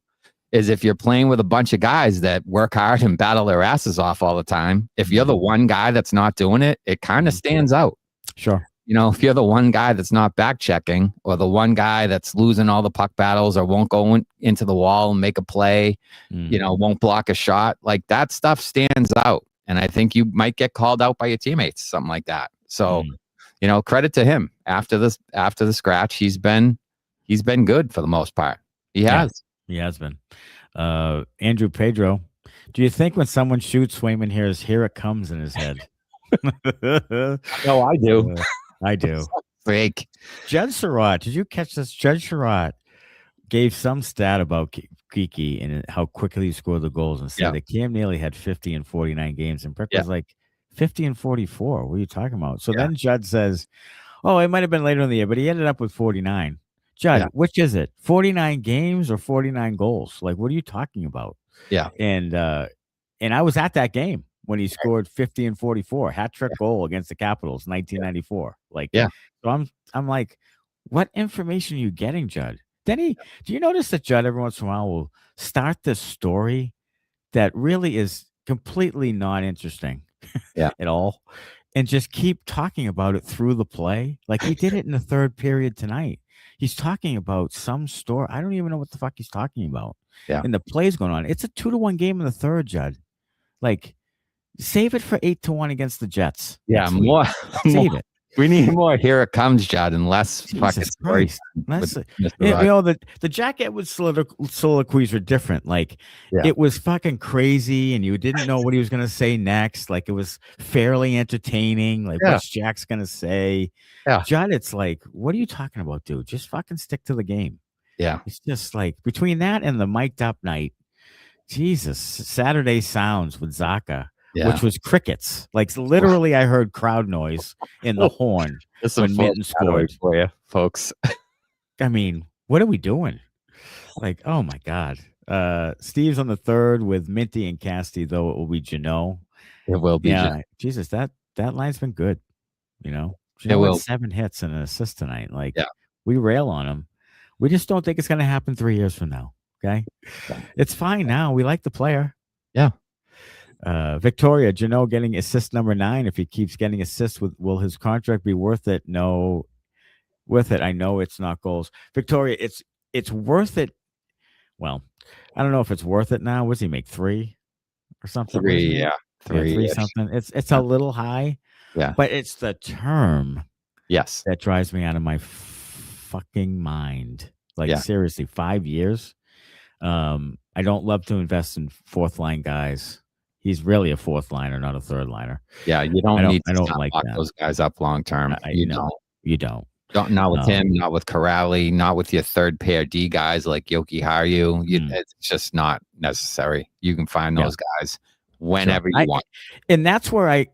S2: is if you're playing with a bunch of guys that work hard and battle their asses off all the time, if you're the one guy that's not doing it, it kind of stands out.
S1: Sure.
S2: If you're the one guy that's not back checking, or the one guy that's losing all the puck battles, or won't go into the wall and make a play, won't block a shot, like that stuff stands out. And I think you might get called out by your teammates, something like that. So, credit to him. After the scratch, he's been good for the most part. He has.
S1: He has been. Andrew Pedro, do you think when someone shoots, Swayman hears "Here it comes" in his head?
S2: No, I do.
S1: I do.
S2: Fake.
S1: Judd Surratt, did you catch this? Judd Surratt gave some stat about Geekie and how quickly he scored the goals, and said that Cam Neely had 50 in 49 games, and Brick was like 50 and 44. What are you talking about? So then Judd says, "Oh, it might have been later in the year, but he ended up with 49." Judd, which is it? 49 games or 49 goals? Like, what are you talking about?
S2: Yeah.
S1: And I was at that game when he scored 50 and 44, hat-trick goal against the Capitals, 1994. Like, so I'm like, what information are you getting, Judd? Then do you notice that Judd every once in a while will start this story that really is completely not interesting at all, and just keep talking about it through the play? Like, he did it in the third period tonight. He's talking about some story. I don't even know what the fuck he's talking about.
S2: Yeah.
S1: And the play's going on. It's a 2-1 game in the third, Judd. Like, save it for 8-1 against the Jets.
S2: Yeah,
S1: save it.
S2: We need more "Here It Comes," Judd, and less fucking stories.
S1: The Jack Edwards soliloquies were different. Like it was fucking crazy, and you didn't know what he was gonna say next. Like it was fairly entertaining. Like what's Jack's gonna say?
S2: Yeah,
S1: Judd, it's like, what are you talking about, dude? Just fucking stick to the game.
S2: Yeah,
S1: it's just like between that and the mic'd up night, Jesus, Saturday Sounds with Zacha. Which was crickets. Like literally, I heard crowd noise in the horn when Minton scored.
S2: For you, folks.
S1: I mean, what are we doing? Like, oh my God. Steve's on the third with Minty and Casty, though it will be Jano.
S2: It will be.
S1: Yeah, Jesus, that line's been good. You know,
S2: it will.
S1: 7 hits and an assist tonight. Like, we rail on him. We just don't think it's going to happen 3 years from now. Okay, it's fine now. We like the player.
S2: Yeah.
S1: Victoria, Jano getting assist number 9. If he keeps getting assists, will his contract be worth it? No, with it. I know it's not goals. Victoria, it's worth it. Well, I don't know if it's worth it now. What does he make, 3 or something?
S2: 3, yeah.
S1: 3 something. It's a little high.
S2: Yeah,
S1: but it's the term.
S2: Yes,
S1: that drives me out of my fucking mind. Like seriously, 5 years. I don't love to invest in fourth line guys. He's really a fourth liner, not a third liner.
S2: Yeah, you don't need to
S1: like
S2: lock those guys up long term.
S1: You don't.
S2: Not with him, not with Corrali, not with your third pair D guys like Yoki Haru. It's just not necessary. You can find those guys whenever you want.
S1: And that's where I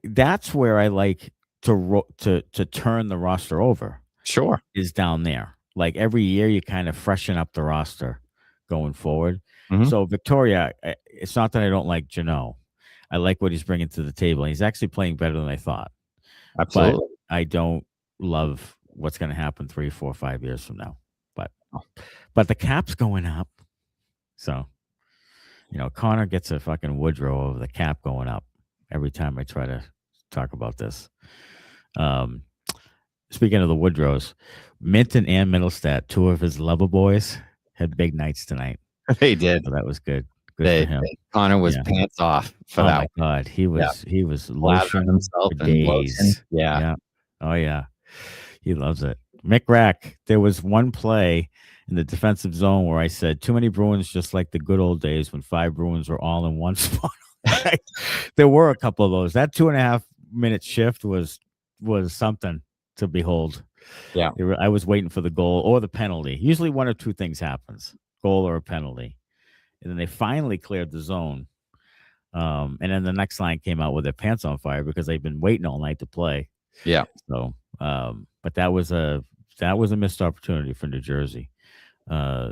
S1: like to turn the roster over.
S2: Sure.
S1: Is down there. Like every year you kind of freshen up the roster going forward.
S2: Mm-hmm.
S1: So Victoria, it's not that I don't like Jano. I like what he's bringing to the table. He's actually playing better than I thought.
S2: Absolutely.
S1: But I don't love what's going to happen 3, 4, 5 years from now. But the cap's going up. So, Connor gets a fucking Woodrow over the cap going up every time I try to talk about this. Speaking of the Woodrows, Minton and Middlestat, 2 of his lover boys, had big nights tonight.
S2: They did.
S1: So that was good. Good for him.
S2: Connor was pants off for that.
S1: Oh my God, he was lotion
S2: himself
S1: for days.
S2: Yeah.
S1: Oh yeah, he loves it. Mick Rack, there was one play in the defensive zone where I said, too many Bruins, just like the good old days when 5 Bruins were all in one spot. There were a couple of those. That 2.5 minute shift was something to behold.
S2: Yeah,
S1: I was waiting for the goal or the penalty. Usually one of 2 things happens: goal or a penalty. And then they finally cleared the zone. And then the next line came out with their pants on fire because they've been waiting all night to play.
S2: Yeah.
S1: So, but that was a missed opportunity for New Jersey.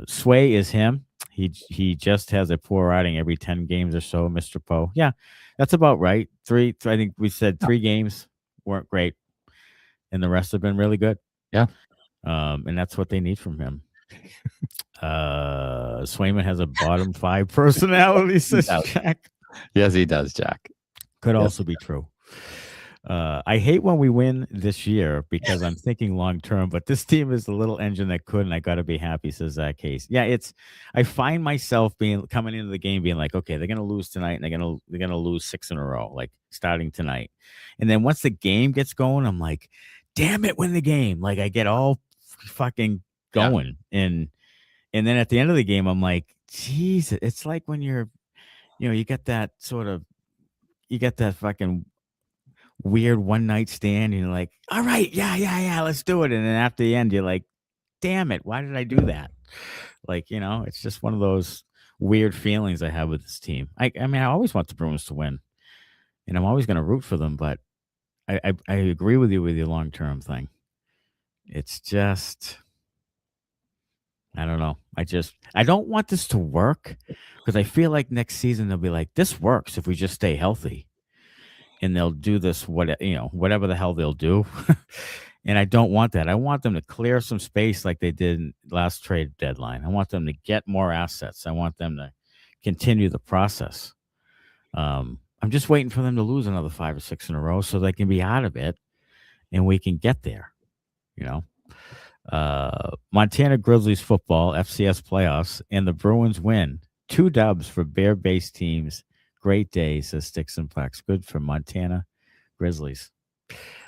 S1: Sway is him. He just has a poor outing every 10 games or so, Mr. Poe. Yeah, that's about right. 3, I think we said 3 games weren't great, and the rest have been really good.
S2: Yeah.
S1: And that's what they need from him. Swayman has a bottom 5 personality, says Jack.
S2: Yes, he does, Jack.
S1: Could also be true. I hate when we win this year because I'm thinking long term, but this team is the little engine that could, and I got to be happy, says Zach Case. Yeah, I find myself coming into the game being like, okay, they're gonna lose tonight, and they're gonna lose 6 in a row, like starting tonight. And then once the game gets going, I'm like, damn it, win the game. Like I get all fucking going, and then at the end of the game, I'm like, geez, it's like when you get that fucking weird one night stand, and you're like, all right, yeah, let's do it. And then after the end, you're like, damn it, why did I do that? Like, it's just one of those weird feelings I have with this team. I mean, I always want the Bruins to win, and I'm always going to root for them, but I agree with you with your long-term thing. It's just, I don't know. I don't want this to work because I feel like next season they'll be like, this works if we just stay healthy. And they'll do this, whatever the hell they'll do. And I don't want that. I want them to clear some space like they did in last trade deadline. I want them to get more assets. I want them to continue the process. I'm just waiting for them to lose another 5 or 6 in a row so they can be out of it and we can get there, Montana Grizzlies football, FCS playoffs, and the Bruins win. 2 dubs for bear-based teams. Great day, says Sticks and Plex. Good for Montana Grizzlies.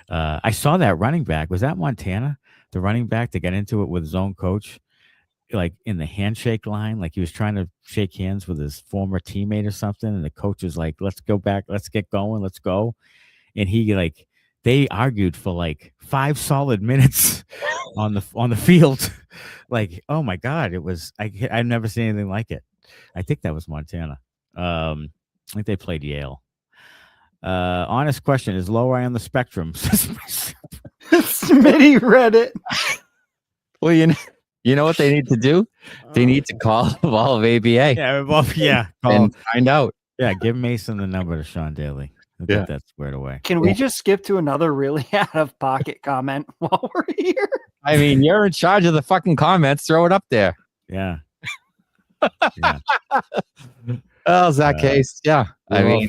S1: I saw that running back. Was that Montana? The running back to get into it with his own coach, like in the handshake line, like he was trying to shake hands with his former teammate or something, and the coach was like, "Let's go back, let's get going, let's go." And he like they argued for like 5 solid minutes on the field. Like, oh my god, it was I've never seen anything like it. I think that was Montana. I think they played Yale. Honest question: is Lohrei on the spectrum?
S3: Smitty read it.
S2: Well, you know what they need to do? They need to call Evolve ABA.
S1: Yeah,
S2: And find out.
S1: Yeah, give Mason the number to Sean Daly. Get that squared away.
S3: Can we just skip to another really out of pocket comment while we're here?
S2: I mean, you're in charge of the fucking comments. Throw it up there.
S1: Yeah.
S2: Oh, is that case? Yeah. I mean,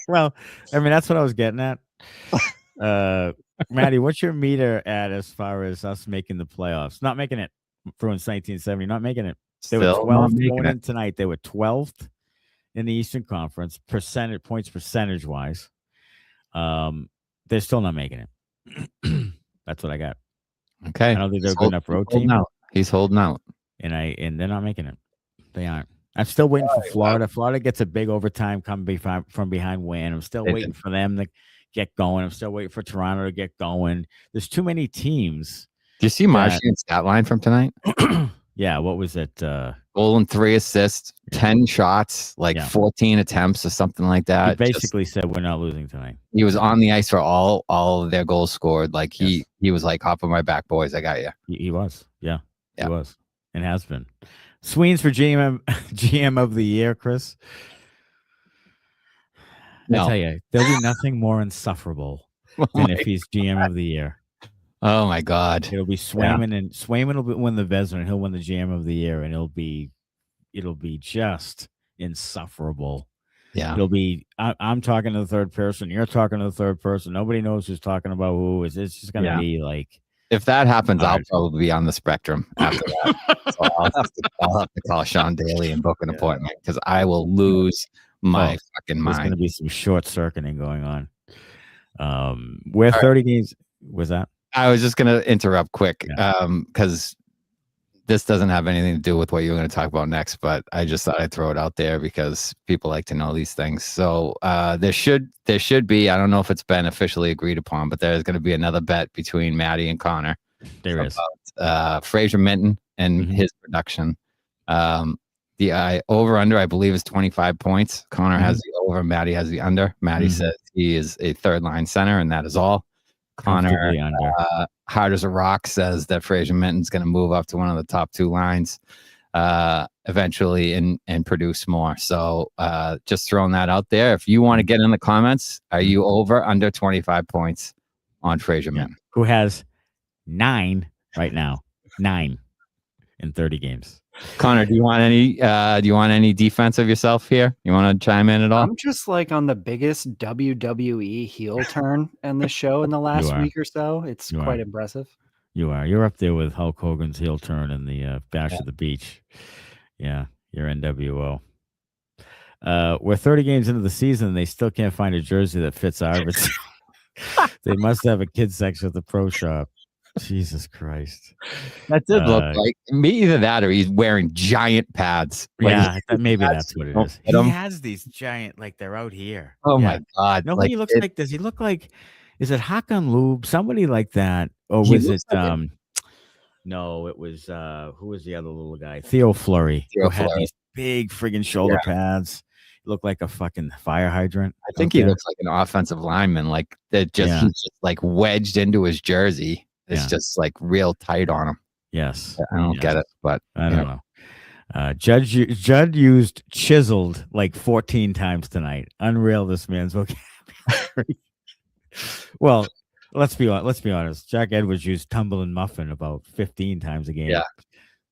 S1: well, I mean, that's what I was getting at. Matty, what's your meter at as far as us making the playoffs? Not making it. Bruins 1970, not making it. They were 12th going in tonight. They were 12th in the Eastern Conference, points percentage wise. They're still not making it. That's what I got.
S2: Okay.
S1: I don't think they're a good enough road team.
S2: He's holding out.
S1: And they're not making it. They aren't. I'm still waiting for Florida. Florida gets a big overtime from behind win. I'm still waiting for them to get going. I'm still waiting for Toronto to get going. There's too many teams.
S2: Do you see Marchand's stat line from tonight?
S1: Yeah, what was it?
S2: Goal and 3 assists, 10 shots, 14 attempts or something like that.
S1: He basically said we're not losing tonight.
S2: He was on the ice for all of their goals scored. Like he was like, hop on my back, boys. I got you.
S1: He was. Yeah, he was and has been. Sweeney's for GM of the year, Chris.
S2: No.
S1: I tell you, there'll be nothing more insufferable than if he's GM of the year.
S2: Oh my God!
S1: It'll be Swayman, and Swayman will win the Vezina, and he'll win the GM of the year, and it'll be just insufferable.
S2: Yeah,
S1: it'll be. I'm talking to the third person. You're talking to the third person. Nobody knows who's talking about who. It's just going to be like.
S2: If that happens, I'll probably be on the spectrum after that. So I'll have to call Sean Daly and book an appointment because I will lose my fucking mind.
S1: There's going to be some short circuiting going on. We're 30 games. Was that?
S2: I was just going to interrupt quick because this doesn't have anything to do with what you were going to talk about next, but I just thought I'd throw it out there because people like to know these things. So there should be, I don't know if it's been officially agreed upon, but there's going to be another bet between Matty and Connor.
S1: There is.
S2: Fraser Minton and his production. The over-under, I believe, is 25 points. Connor has the over, Matty has the under. Matty says he is a third-line center, and that is all. Connor, hard as a rock, says that Fraser Minton's going to move up to one of the top 2 lines eventually and produce more. So just throwing that out there. If you want to get in the comments, are you over, under 25 points on Fraser Minton?
S1: Who has 9 right now? 9 in 30 games.
S2: Connor, do you want any defense of yourself here? You want to chime in at all?
S3: I'm just like on the biggest WWE heel turn in the show in the last week or so. It's quite impressive.
S1: You are. You're up there with Hulk Hogan's heel turn in the Bash at the Beach. Yeah, you're NWO. We're 30 games into the season, and they still can't find a jersey that fits ours. They must have a kids section at the pro shop. Jesus Christ.
S2: That did look like either that or he's wearing giant pads.
S1: Maybe that's what it is. He has these giant, like they're out here.
S2: Oh my God.
S1: No, he looks like, does he look like, is it Hakan Lube? Somebody like that. Or was it, no, it was, who was the other little guy? Theo Fleury. Who had these big friggin' shoulder pads. Look like a fucking fire hydrant.
S2: I think he looks like an offensive lineman. Like he's just like wedged into his jersey. It's just like real tight on him.
S1: Yes.
S2: I don't get it, but
S1: I don't know. Judd used chiseled like 14 times tonight. Unreal, this man's vocabulary. Well, let's be honest. Jack Edwards used tumble and muffin about 15 times a game. Yeah.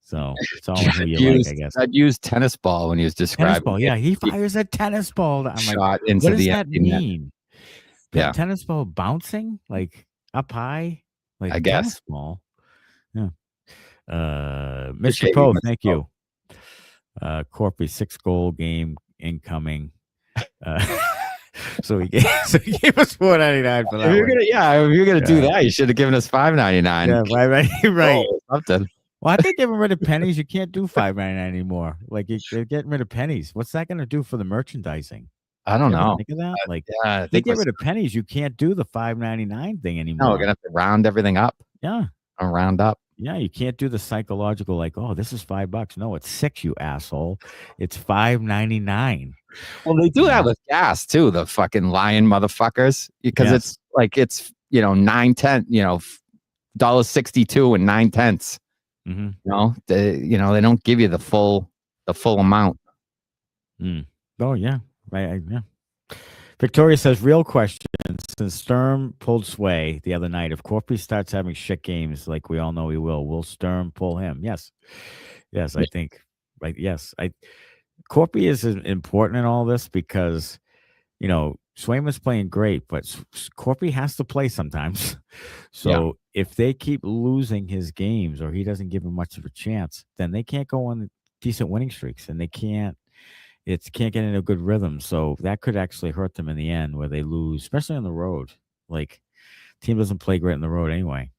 S1: So it's all who you like, I guess.
S2: I'd use tennis ball when he was describing.
S1: Tennis ball, he fires a tennis ball. I'm
S2: shot
S1: like,
S2: into
S1: what does
S2: the
S1: that mean? Tennis ball bouncing like up high. Like
S2: I guess
S1: small. Yeah. Mr. Poe, thank you. Corpy 6-goal game incoming. So he gave us $4.99 for that.
S2: If you're gonna do that, you should have given us $5.99.
S1: Yeah, right.
S2: Something.
S1: Well, I think getting rid of pennies, you can't do $5.99 anymore. Like they're getting rid of pennies. What's that going to do for the merchandising?
S2: I don't know.
S1: Think of that. Like,
S2: I
S1: they get rid of pennies, you can't do the $5.99 thing anymore.
S2: No, we're gonna have to round everything up.
S1: Yeah,
S2: I'll round up.
S1: Yeah, you can't do the psychological like, oh, this is $5. No, it's $6, you asshole. It's $5.99.
S2: Well, they do that with gas too. The fucking lying motherfuckers, because it's like it's $9.10, $1.62 and 9/10.
S1: Mm-hmm.
S2: They don't give you the full amount.
S1: Oh yeah, right. Yeah. Victoria says, real question. Since Sturm pulled Sway the other night, if Korpi starts having shit games like we all know he will Sturm pull him? Yes. I think. Like, yes. Korpi is important in all this because, Swayman's playing great, but Korpi has to play sometimes. So if they keep losing his games or he doesn't give him much of a chance, then they can't go on decent winning streaks and they can't get in a good rhythm. So that could actually hurt them in the end where they lose, especially on the road. Like, team doesn't play great on the road anyway.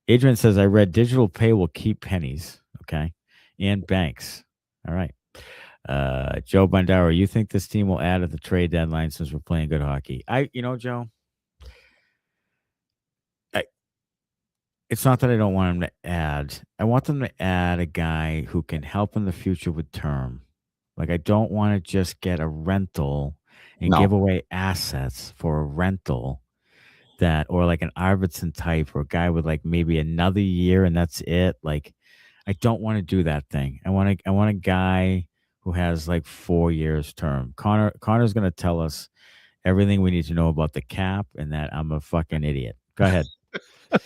S1: Adrian says, I read digital pay will keep pennies. Okay. And banks. All right. Joe Bandaro, you think this team will add at the trade deadline since we're playing good hockey? Joe, it's not that I don't want them to add. I want them to add a guy who can help in the future with term. Like, I don't want to just get a rental and give away assets for a rental or like an Arvidsson type or a guy with like maybe another year and that's it. Like, I don't want to do that thing. I want a guy who has like 4 years term. Connor's going to tell us everything we need to know about the cap and that I'm a fucking idiot. Go ahead.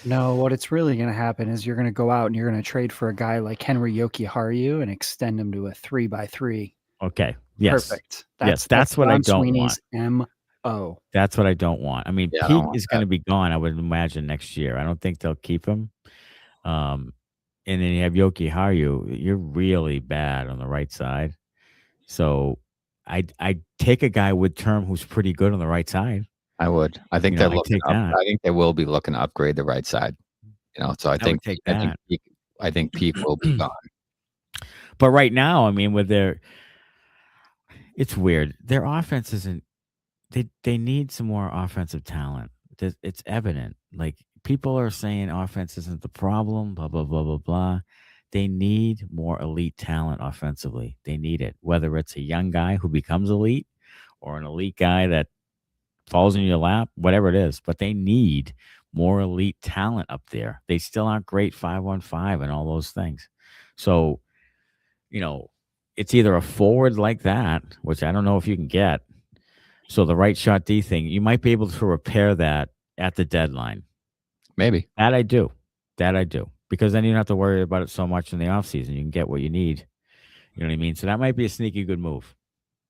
S3: No, what it's really going to happen is you're going to go out and you're going to trade for a guy like Henry Jokiharju and extend him to a 3x3.
S1: Okay. Yes.
S3: Perfect.
S1: That's what I don't
S3: Sweeney's
S1: want.
S3: MO.
S1: That's what I don't want. I mean, Peeke is going to be gone, I would imagine, next year. I don't think they'll keep him. And then you have Jokiharju. You're really bad on the right side. So I'd take a guy with term who's pretty good on the right side.
S2: I would. I think they're looking up. I think they will be looking to upgrade the right side. So I think Peeke will be gone.
S1: But right now, I mean, it's weird. Their offense isn't. They need some more offensive talent. It's evident. Like, people are saying offense isn't the problem. Blah blah blah blah blah. They need more elite talent offensively. They need it. Whether it's a young guy who becomes elite or an elite guy that falls in your lap, whatever it is, but they need more elite talent up there. They still aren't great 5-on-5 and all those things. So, it's either a forward like that, which I don't know if you can get. So the right shot D thing, you might be able to repair that at the deadline.
S2: Maybe.
S1: That I do. Because then you don't have to worry about it so much in the offseason. You can get what you need. You know what I mean? So that might be a sneaky good move.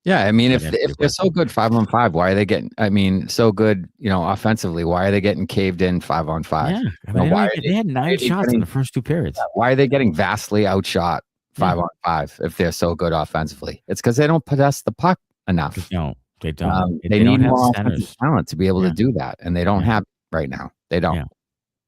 S2: Yeah, I mean, if they're so good 5-on-5, why are they getting? So good, offensively. Why are they getting caved in 5-on-5?
S1: Yeah, they had 9 shots in the first 2 periods.
S2: Why are they getting vastly outshot 5-on-5 if they're so good offensively? It's because they don't possess the puck enough.
S1: They don't.
S2: They need more offensive talent to be able to do that, and they don't have it right now. They don't.
S1: Yeah.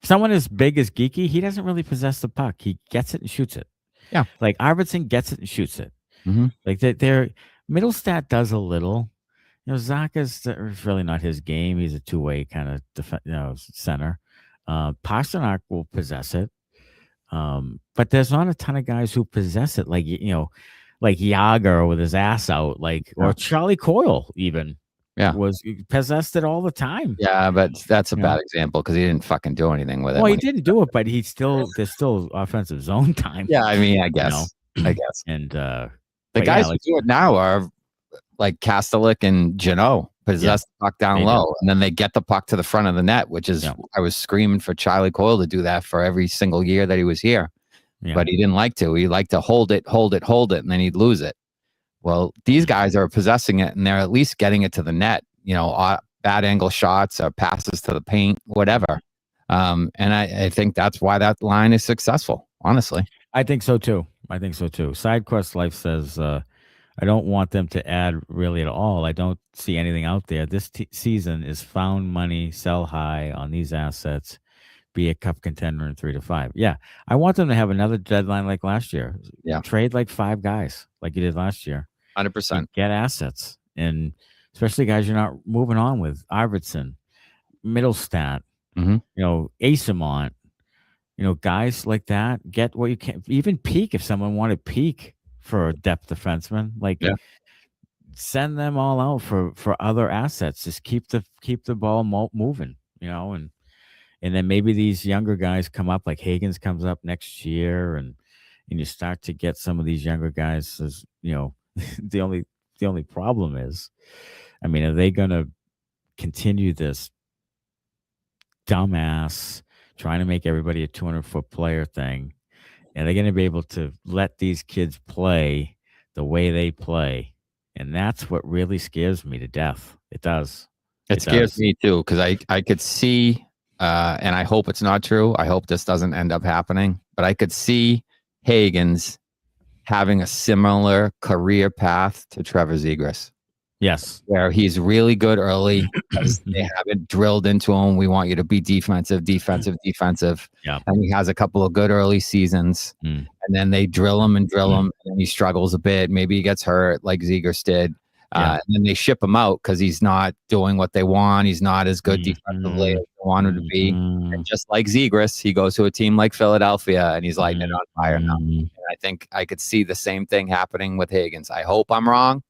S1: Someone as big as Geekie, he doesn't really possess the puck. He gets it and shoots it.
S2: Yeah,
S1: like Arvidsson gets it and shoots it.
S2: Mm-hmm.
S1: Like their Middlestat does a little. Zacha's really not his game. He's a two-way kind of center. Pastrnak will possess it, but there's not a ton of guys who possess it. Like like Yager with his ass out, or Charlie Coyle even.
S2: Yeah,
S1: was possessed it all the time.
S2: Yeah, but that's a bad example because he didn't fucking do anything with it.
S1: Well, he didn't do it, but there's still offensive zone time.
S2: Yeah, I mean, I guess.
S1: And
S2: the guys who do it now are like Kastelic and Joonas, possess the puck down low, and then they get the puck to the front of the net, which is I was screaming for Charlie Coyle to do that for every single year that he was here, but he didn't like to. He liked to hold it, and then he'd lose it. Well, these guys are possessing it, and they're at least getting it to the net, bad angle shots or passes to the paint, whatever. And I think that's why that line is successful, honestly.
S1: I think so, too. SideQuest Life says, I don't want them to add really at all. I don't see anything out there. This season is found money, sell high on these assets, be a cup contender in 3 to 5. Yeah, I want them to have another deadline like last year.
S2: Yeah.
S1: Trade like 5 guys like you did last year.
S2: 100%.
S1: Get assets, and especially guys you're not moving on with. Arvidsson, Middlestat, Eyssimont, guys like that. Get what you can. Even Peeke, if someone wanted Peeke for a depth defenseman, send them all out for other assets. Just keep the ball moving, and then maybe these younger guys come up, like Hagens comes up next year, and you start to get some of these younger guys. As the only problem is, are they going to continue this dumbass trying to make everybody a 200-foot player thing? And they're going to be able to let these kids play the way they play. And that's what really scares me to death. It does.
S2: It scares me too, because I could see, and I hope it's not true. I hope this doesn't end up happening. But I could see Hagens having a similar career path to Trevor Zegras.
S1: Yes.
S2: Where he's really good early because they have it drilled into him. We want you to be defensive.
S1: Yeah.
S2: And he has a couple of good early seasons. And then they drill him, and then he struggles a bit. Maybe he gets hurt like Zegras did. And then they ship him out because he's not doing what they want. He's not as good defensively as they want him to be. And just like Zegras, he goes to a team like Philadelphia and he's lighting it on fire now. And I think I could see the same thing happening with Hagens. I hope I'm wrong.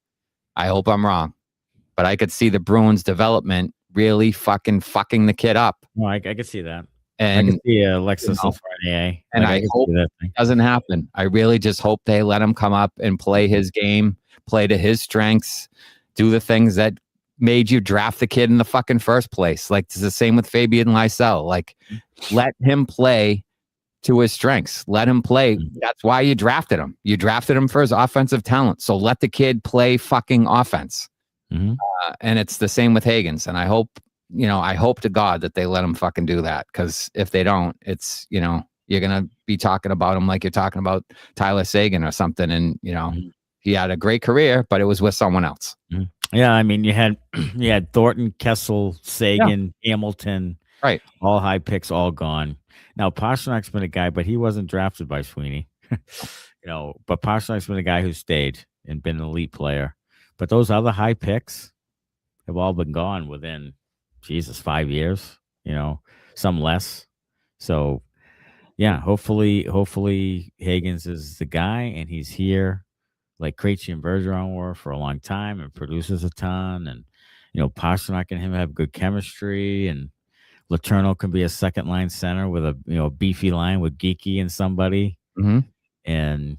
S2: But I could see the Bruins development really fucking the kid up.
S1: No, I could see that.
S2: And
S1: I could see Alexis Lafreniere.
S2: And I hope that doesn't happen. I really just hope they let him come up and play his game, play to his strengths, do the things that made you draft the kid in the fucking first place. Like, it's the same with Fabian Lysell. Like, let him play to his strengths. Let him play. That's why you drafted him. You drafted him for his offensive talent. So let the kid play fucking offense. And it's the same with Hagens. And I hope to God that they let him fucking do that. Because if they don't, it's, you're going to be talking about him like you're talking about Tyler Seguin or something. And, he had a great career, but it was with someone else.
S1: Yeah. You had Thornton, Kessel, Seguin, Hamilton,
S2: right?
S1: All high picks, all gone. Now, Pastrnak's been a guy, but he wasn't drafted by Sweeney. But Pastrnak's been a guy who stayed and been an elite player. But those other high picks have all been gone within, 5 years, some less. So, yeah, hopefully Hagens is the guy, and he's here like Krejci and Bergeron were for a long time and produces a ton. And, Pastrnak and him have good chemistry, and Letourneau can be a second line center with a beefy line with Geekie and somebody. And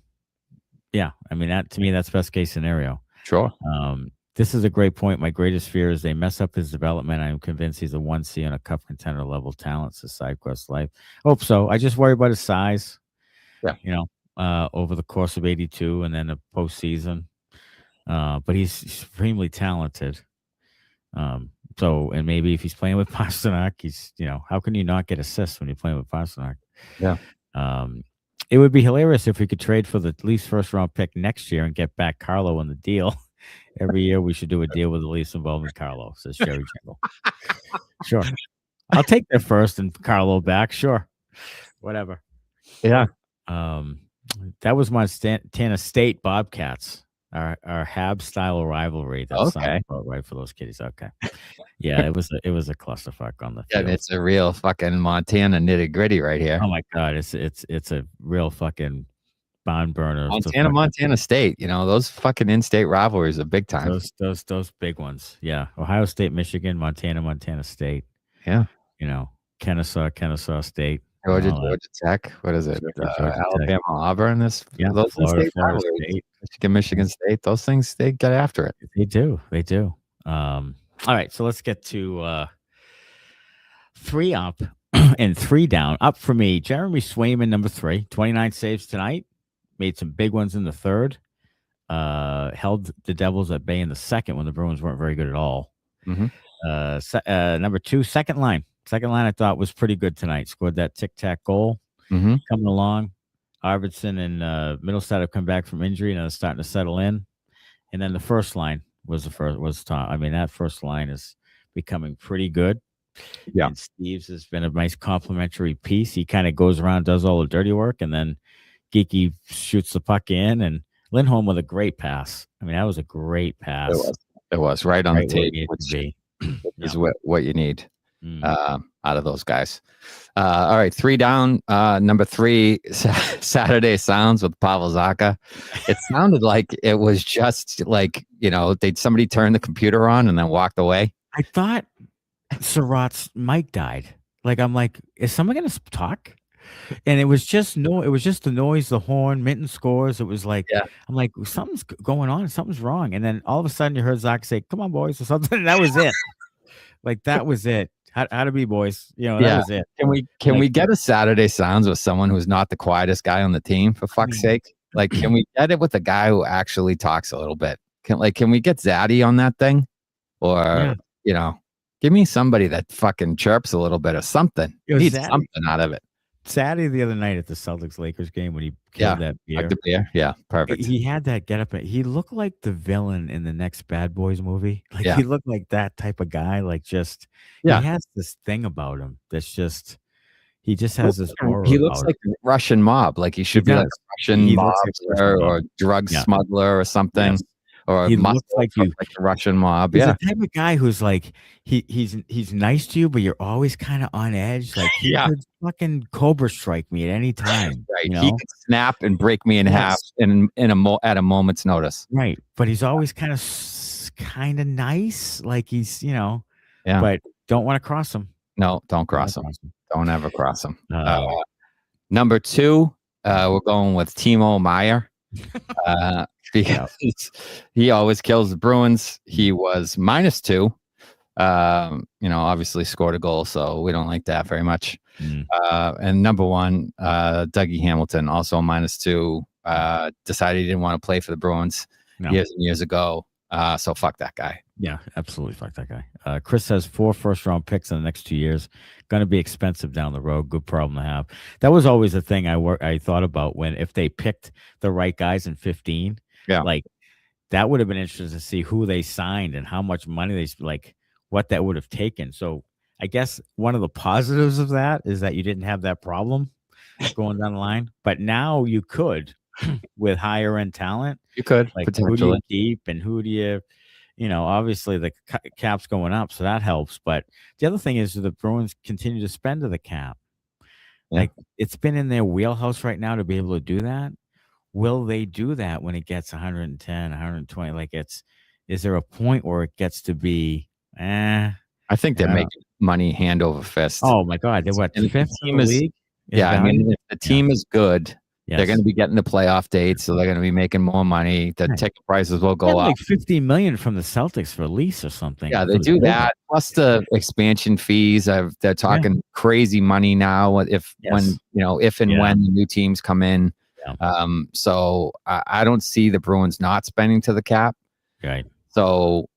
S1: yeah, that to me, that's best case scenario.
S2: Sure.
S1: This is a great point. My greatest fear is they mess up his development. I'm convinced he's a 1C on a cup contender level talent. It's a side quest life. Hope so. I just worry about his size.
S2: Yeah.
S1: Over the course of 82 and then a postseason. But he's supremely talented. And maybe if he's playing with Pastrnak, he's, how can you not get assists when you're playing with Pastrnak?
S2: Yeah.
S1: It would be hilarious if we could trade for the Leafs first round pick next year and get back Carlo in the deal. Every year we should do a deal with the Leafs involving Carlo, says Sherry Jingle. Sure. I'll take their first and Carlo back. Sure. Whatever.
S2: Yeah.
S1: That was Montana State Bobcats. Our Habs style rivalry. That's
S2: okay.
S1: Right for those kiddies. Okay. Yeah, it was a clusterfuck on the field.
S2: Yeah, it's a real fucking Montana nitty gritty right here.
S1: Oh my God, it's a real fucking barn burner.
S2: Montana State. Those fucking in-state rivalries are big time.
S1: Those big ones. Yeah, Ohio State, Michigan, Montana State.
S2: Yeah.
S1: Kennesaw State.
S2: Georgia Tech. What is it? Alabama, Auburn. Those Florida State. Michigan State. Those things, they get after it.
S1: They do. All right, so let's get to 3 up and 3 down. Up for me, Jeremy Swayman, number 3, 29 saves tonight. Made some big ones in the third. Held the Devils at bay in the second when the Bruins weren't very good at all. Number 2, second line. Second line, I thought, was pretty good tonight. Scored that tic-tac goal. Coming along. Arvidsson and Middlestat have come back from injury and are starting to settle in. And then the first line was Tom. I mean, that first line is becoming pretty good.
S2: Yeah.
S1: And Steve's has been a nice complimentary piece. He kind of goes around, does all the dirty work, and then Geekie shoots the puck in, and Lindholm with a great pass. I mean, that was a great pass.
S2: It was right on the tape,
S1: which
S2: is what you need out of those guys. All right, 3 down. Number 3, Saturday Sounds with Pavel Zacha. It sounded like it was just like, somebody turned the computer on and then walked away.
S1: I thought Surratt's mic died. Like, I'm like, is someone going to talk? And it was just the noise, the horn. Minton scores. It was like, I'm like, something's going on, something's wrong. And then all of a sudden, you heard Zach say, "Come on, boys," or something. And that was it. Like, that was it. How to be, boys? That was it.
S2: Can we get a Saturday Sounds with someone who's not the quietest guy on the team? For fuck's sake, like, can we get it with a guy who actually talks a little bit? Can we get Zaddy on that thing, or give me somebody that fucking chirps a little bit or something. Need something out of it.
S1: Saturday the other night at the Celtics-Lakers game when he killed that beer.
S2: Like the beer. Yeah, perfect.
S1: He had that get up. He looked like the villain in the next Bad Boys movie. Like, he looked like that type of guy. Like, just he has this thing about him that's just he just has this aura.
S2: He looks like a Russian mob. Like, he should be like a Russian mobster or drug smuggler or something. Yes. Or
S1: he looks like
S2: the Russian mob.
S1: He's the type of guy who's like he's nice to you, but you're always kind of on edge. Like, he could fucking Cobra strike me at any time.
S2: Right. He could snap and break me in half at a moment's notice.
S1: Right. But he's always kind of nice. Like, he's but don't want to cross him.
S2: No, don't cross him. Don't ever cross him. Number 2, we're going with Timo Meier. Because he always kills the Bruins. He was -2. Obviously scored a goal, so we don't like that very much. And number 1, Dougie Hamilton, also -2. Decided he didn't want to play for the Bruins years and years ago. So fuck that guy.
S1: Yeah, absolutely fuck that guy. Chris has 4 first-round picks in the next 2 years. Going to be expensive down the road. Good problem to have. That was always the thing I thought about if they picked the right guys in 15.
S2: Yeah,
S1: like, that would have been interesting to see who they signed and how much money what that would have taken. So I guess one of the positives of that is that you didn't have that problem going down the line. But now you could, with higher end talent.
S2: You could,
S1: like,
S2: potentially.
S1: Who do you keep and who do you? Obviously the cap's going up, so that helps. But the other thing is the Bruins continue to spend to the cap. Yeah. Like, it's been in their wheelhouse right now to be able to do that. Will they do that when it gets 110, 120? Like, is there a point where it gets to be,
S2: I think they're making money hand over fist.
S1: Oh my God. They're what, 5th in the league?
S2: I mean, if the team is good, they're going to be getting the playoff dates, so they're going to be making more money. The ticket prices will go up.
S1: Like $50 million from the Celtics for a lease or something.
S2: Yeah, they do that. Plus the expansion fees. They're talking crazy money now. When when the new teams come in. Yeah. So I don't see the Bruins not spending to the cap.
S1: Right.
S2: So,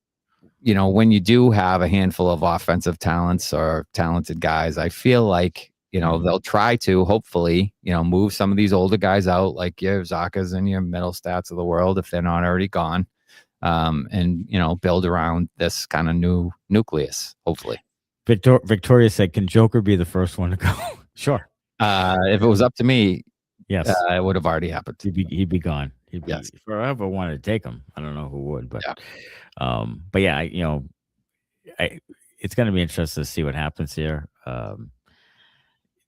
S2: when you do have a handful of offensive talents or talented guys, I feel like they'll try to hopefully, move some of these older guys out, like your Zachas and your middle stats of the world, if they're not already gone, and build around this kind of new nucleus, hopefully.
S1: Victoria said, "Can Joker be the first one to go?" Sure.
S2: If it was up to me,
S1: yes,
S2: it would have already happened.
S1: He'd be gone. If I ever wanted to take him, I don't know who would, but it's going to be interesting to see what happens here.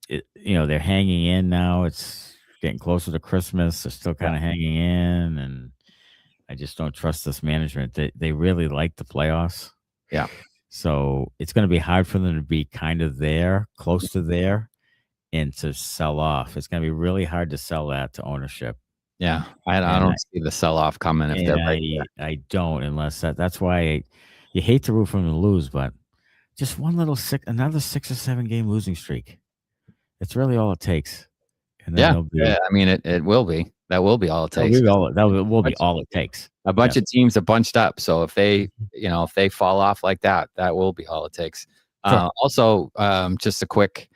S1: They're hanging in now. It's getting closer to Christmas. They're still kind of hanging in, and I just don't trust this management. They really like the playoffs.
S2: Yeah.
S1: So it's going to be hard for them to be kind of there, close to there, and to sell off. It's going to be really hard to sell that to ownership.
S2: Yeah, I don't see the sell-off coming if they're right there.
S1: I don't, unless that's why you hate to root for them to lose, but just another 6 or 7 game losing streak. It's really all it takes. And then
S2: I mean, it will be. That will be all it takes.
S1: That will be all it takes.
S2: A bunch of teams are bunched up, so if they fall off like that, that will be all it takes. Sure. Also, just a quick,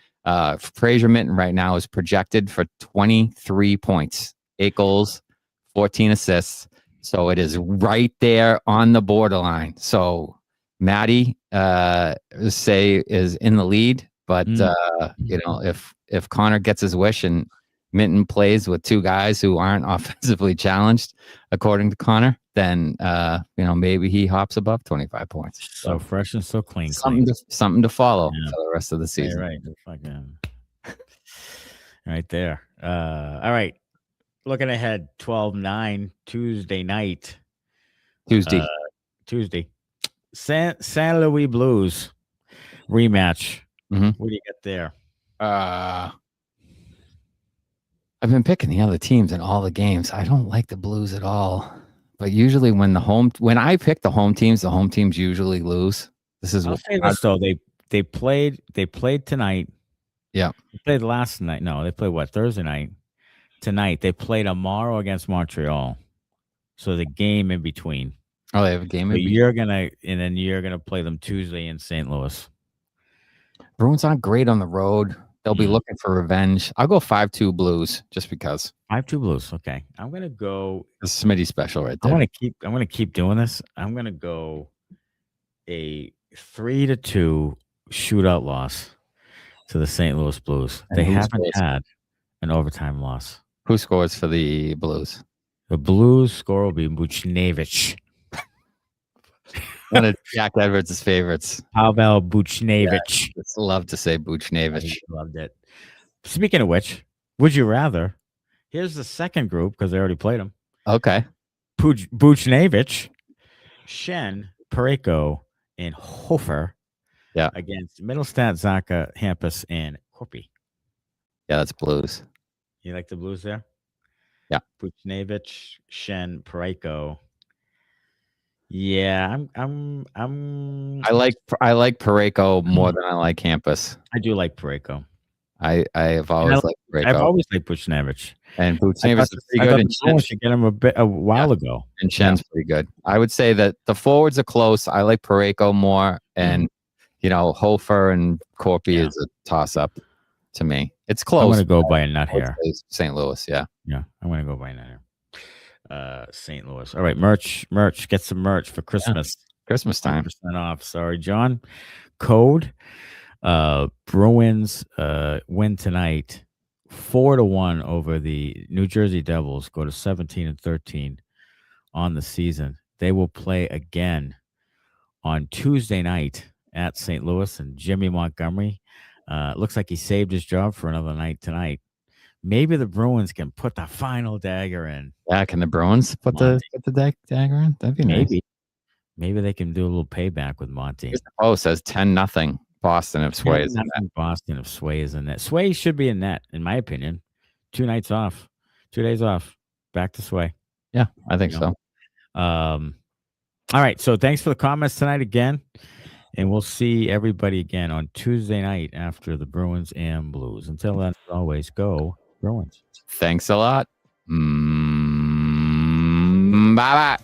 S2: Fraser Minton right now is projected for 23 points. 8 goals, 14 assists. So it is right there on the borderline. So Matty, say, is in the lead, but if Connor gets his wish and Minton plays with two guys who aren't offensively challenged, according to Connor, then maybe he hops above 25 points.
S1: So fresh and so clean.
S2: Something to follow for the rest of the season.
S1: Right. Right there. All right. Looking ahead, 12-9, Tuesday night. Tuesday. San Luis Blues rematch.
S2: Mm-hmm.
S1: What do you get there?
S2: I've been picking the other teams in all the games. I don't like the Blues at all. But usually when I pick the home teams usually lose. I'll
S1: say this though. They played tonight.
S2: Yeah.
S1: They played last night. No, they played what? Thursday night. Tonight. They play tomorrow against Montreal. So the game in between.
S2: Oh, they have a game in between.
S1: You're gonna play them Tuesday in St. Louis.
S2: Bruins aren't great on the road. They'll be looking for revenge. I'll go 5-2 Blues just because.
S1: 5-2 Blues. Okay. I'm gonna go
S2: the Smitty special right there.
S1: I'm gonna keep doing this. I'm gonna go a 3-2 shootout loss to the St. Louis Blues. They haven't had an overtime loss.
S2: Who scores for the Blues?
S1: The Blues score will be Buchnevich.
S2: One of Jack Edwards' favorites.
S1: Pavel Buchnevich.
S2: Yeah, love to say Buchnevich.
S1: Loved it. Speaking of which, would you rather? Here's the second group because they already played them.
S2: Okay.
S1: Buchnevich, Shen, Pareko, and Hofer.
S2: Yeah.
S1: Against Middlestat, Zacha, Hampus, and Korpisalo.
S2: Yeah, that's Blues.
S1: You like the Blues there?
S2: Yeah.
S1: Buchnevich, Shen, Pareko. Yeah,
S2: I like Pareko more than I like Hampus.
S1: I do like Pareko.
S2: I have always liked Pareko.
S1: I've always liked Buchnevich.
S2: And Buchnevich is pretty good.
S1: And Shen should get him a while ago.
S2: And Shen's pretty good. I would say that the forwards are close. I like Pareko more, and Hofer and Korpi is a toss up to me. It's close.
S1: I'm gonna go by a nut here.
S2: St. Louis, yeah.
S1: Yeah, I'm gonna go by a nut here. St. Louis. All right, merch. Get some merch for Christmas.
S2: Christmas time.
S1: 10% off. Sorry, John. Code. Bruins win tonight 4-1 over the New Jersey Devils. Go to 17-13 on the season. They will play again on Tuesday night at St. Louis, and Jimmy Montgomery looks like he saved his job for another night tonight. Maybe the Bruins can put the final dagger in.
S2: Yeah, can the Bruins put the dagger in? That'd be nice.
S1: Maybe they can do a little payback with Monty.
S2: Oh, says 10-0 Boston if Sway is in net.
S1: Boston if Sway is in net. Sway should be in net, in my opinion. 2 nights off. 2 days off. Back to Sway.
S2: Yeah, I think so.
S1: All right. So thanks for the comments tonight again. And we'll see everybody again on Tuesday night after the Bruins and Blues. Until then, as always, go Bruins.
S2: Thanks a lot. Bye-bye.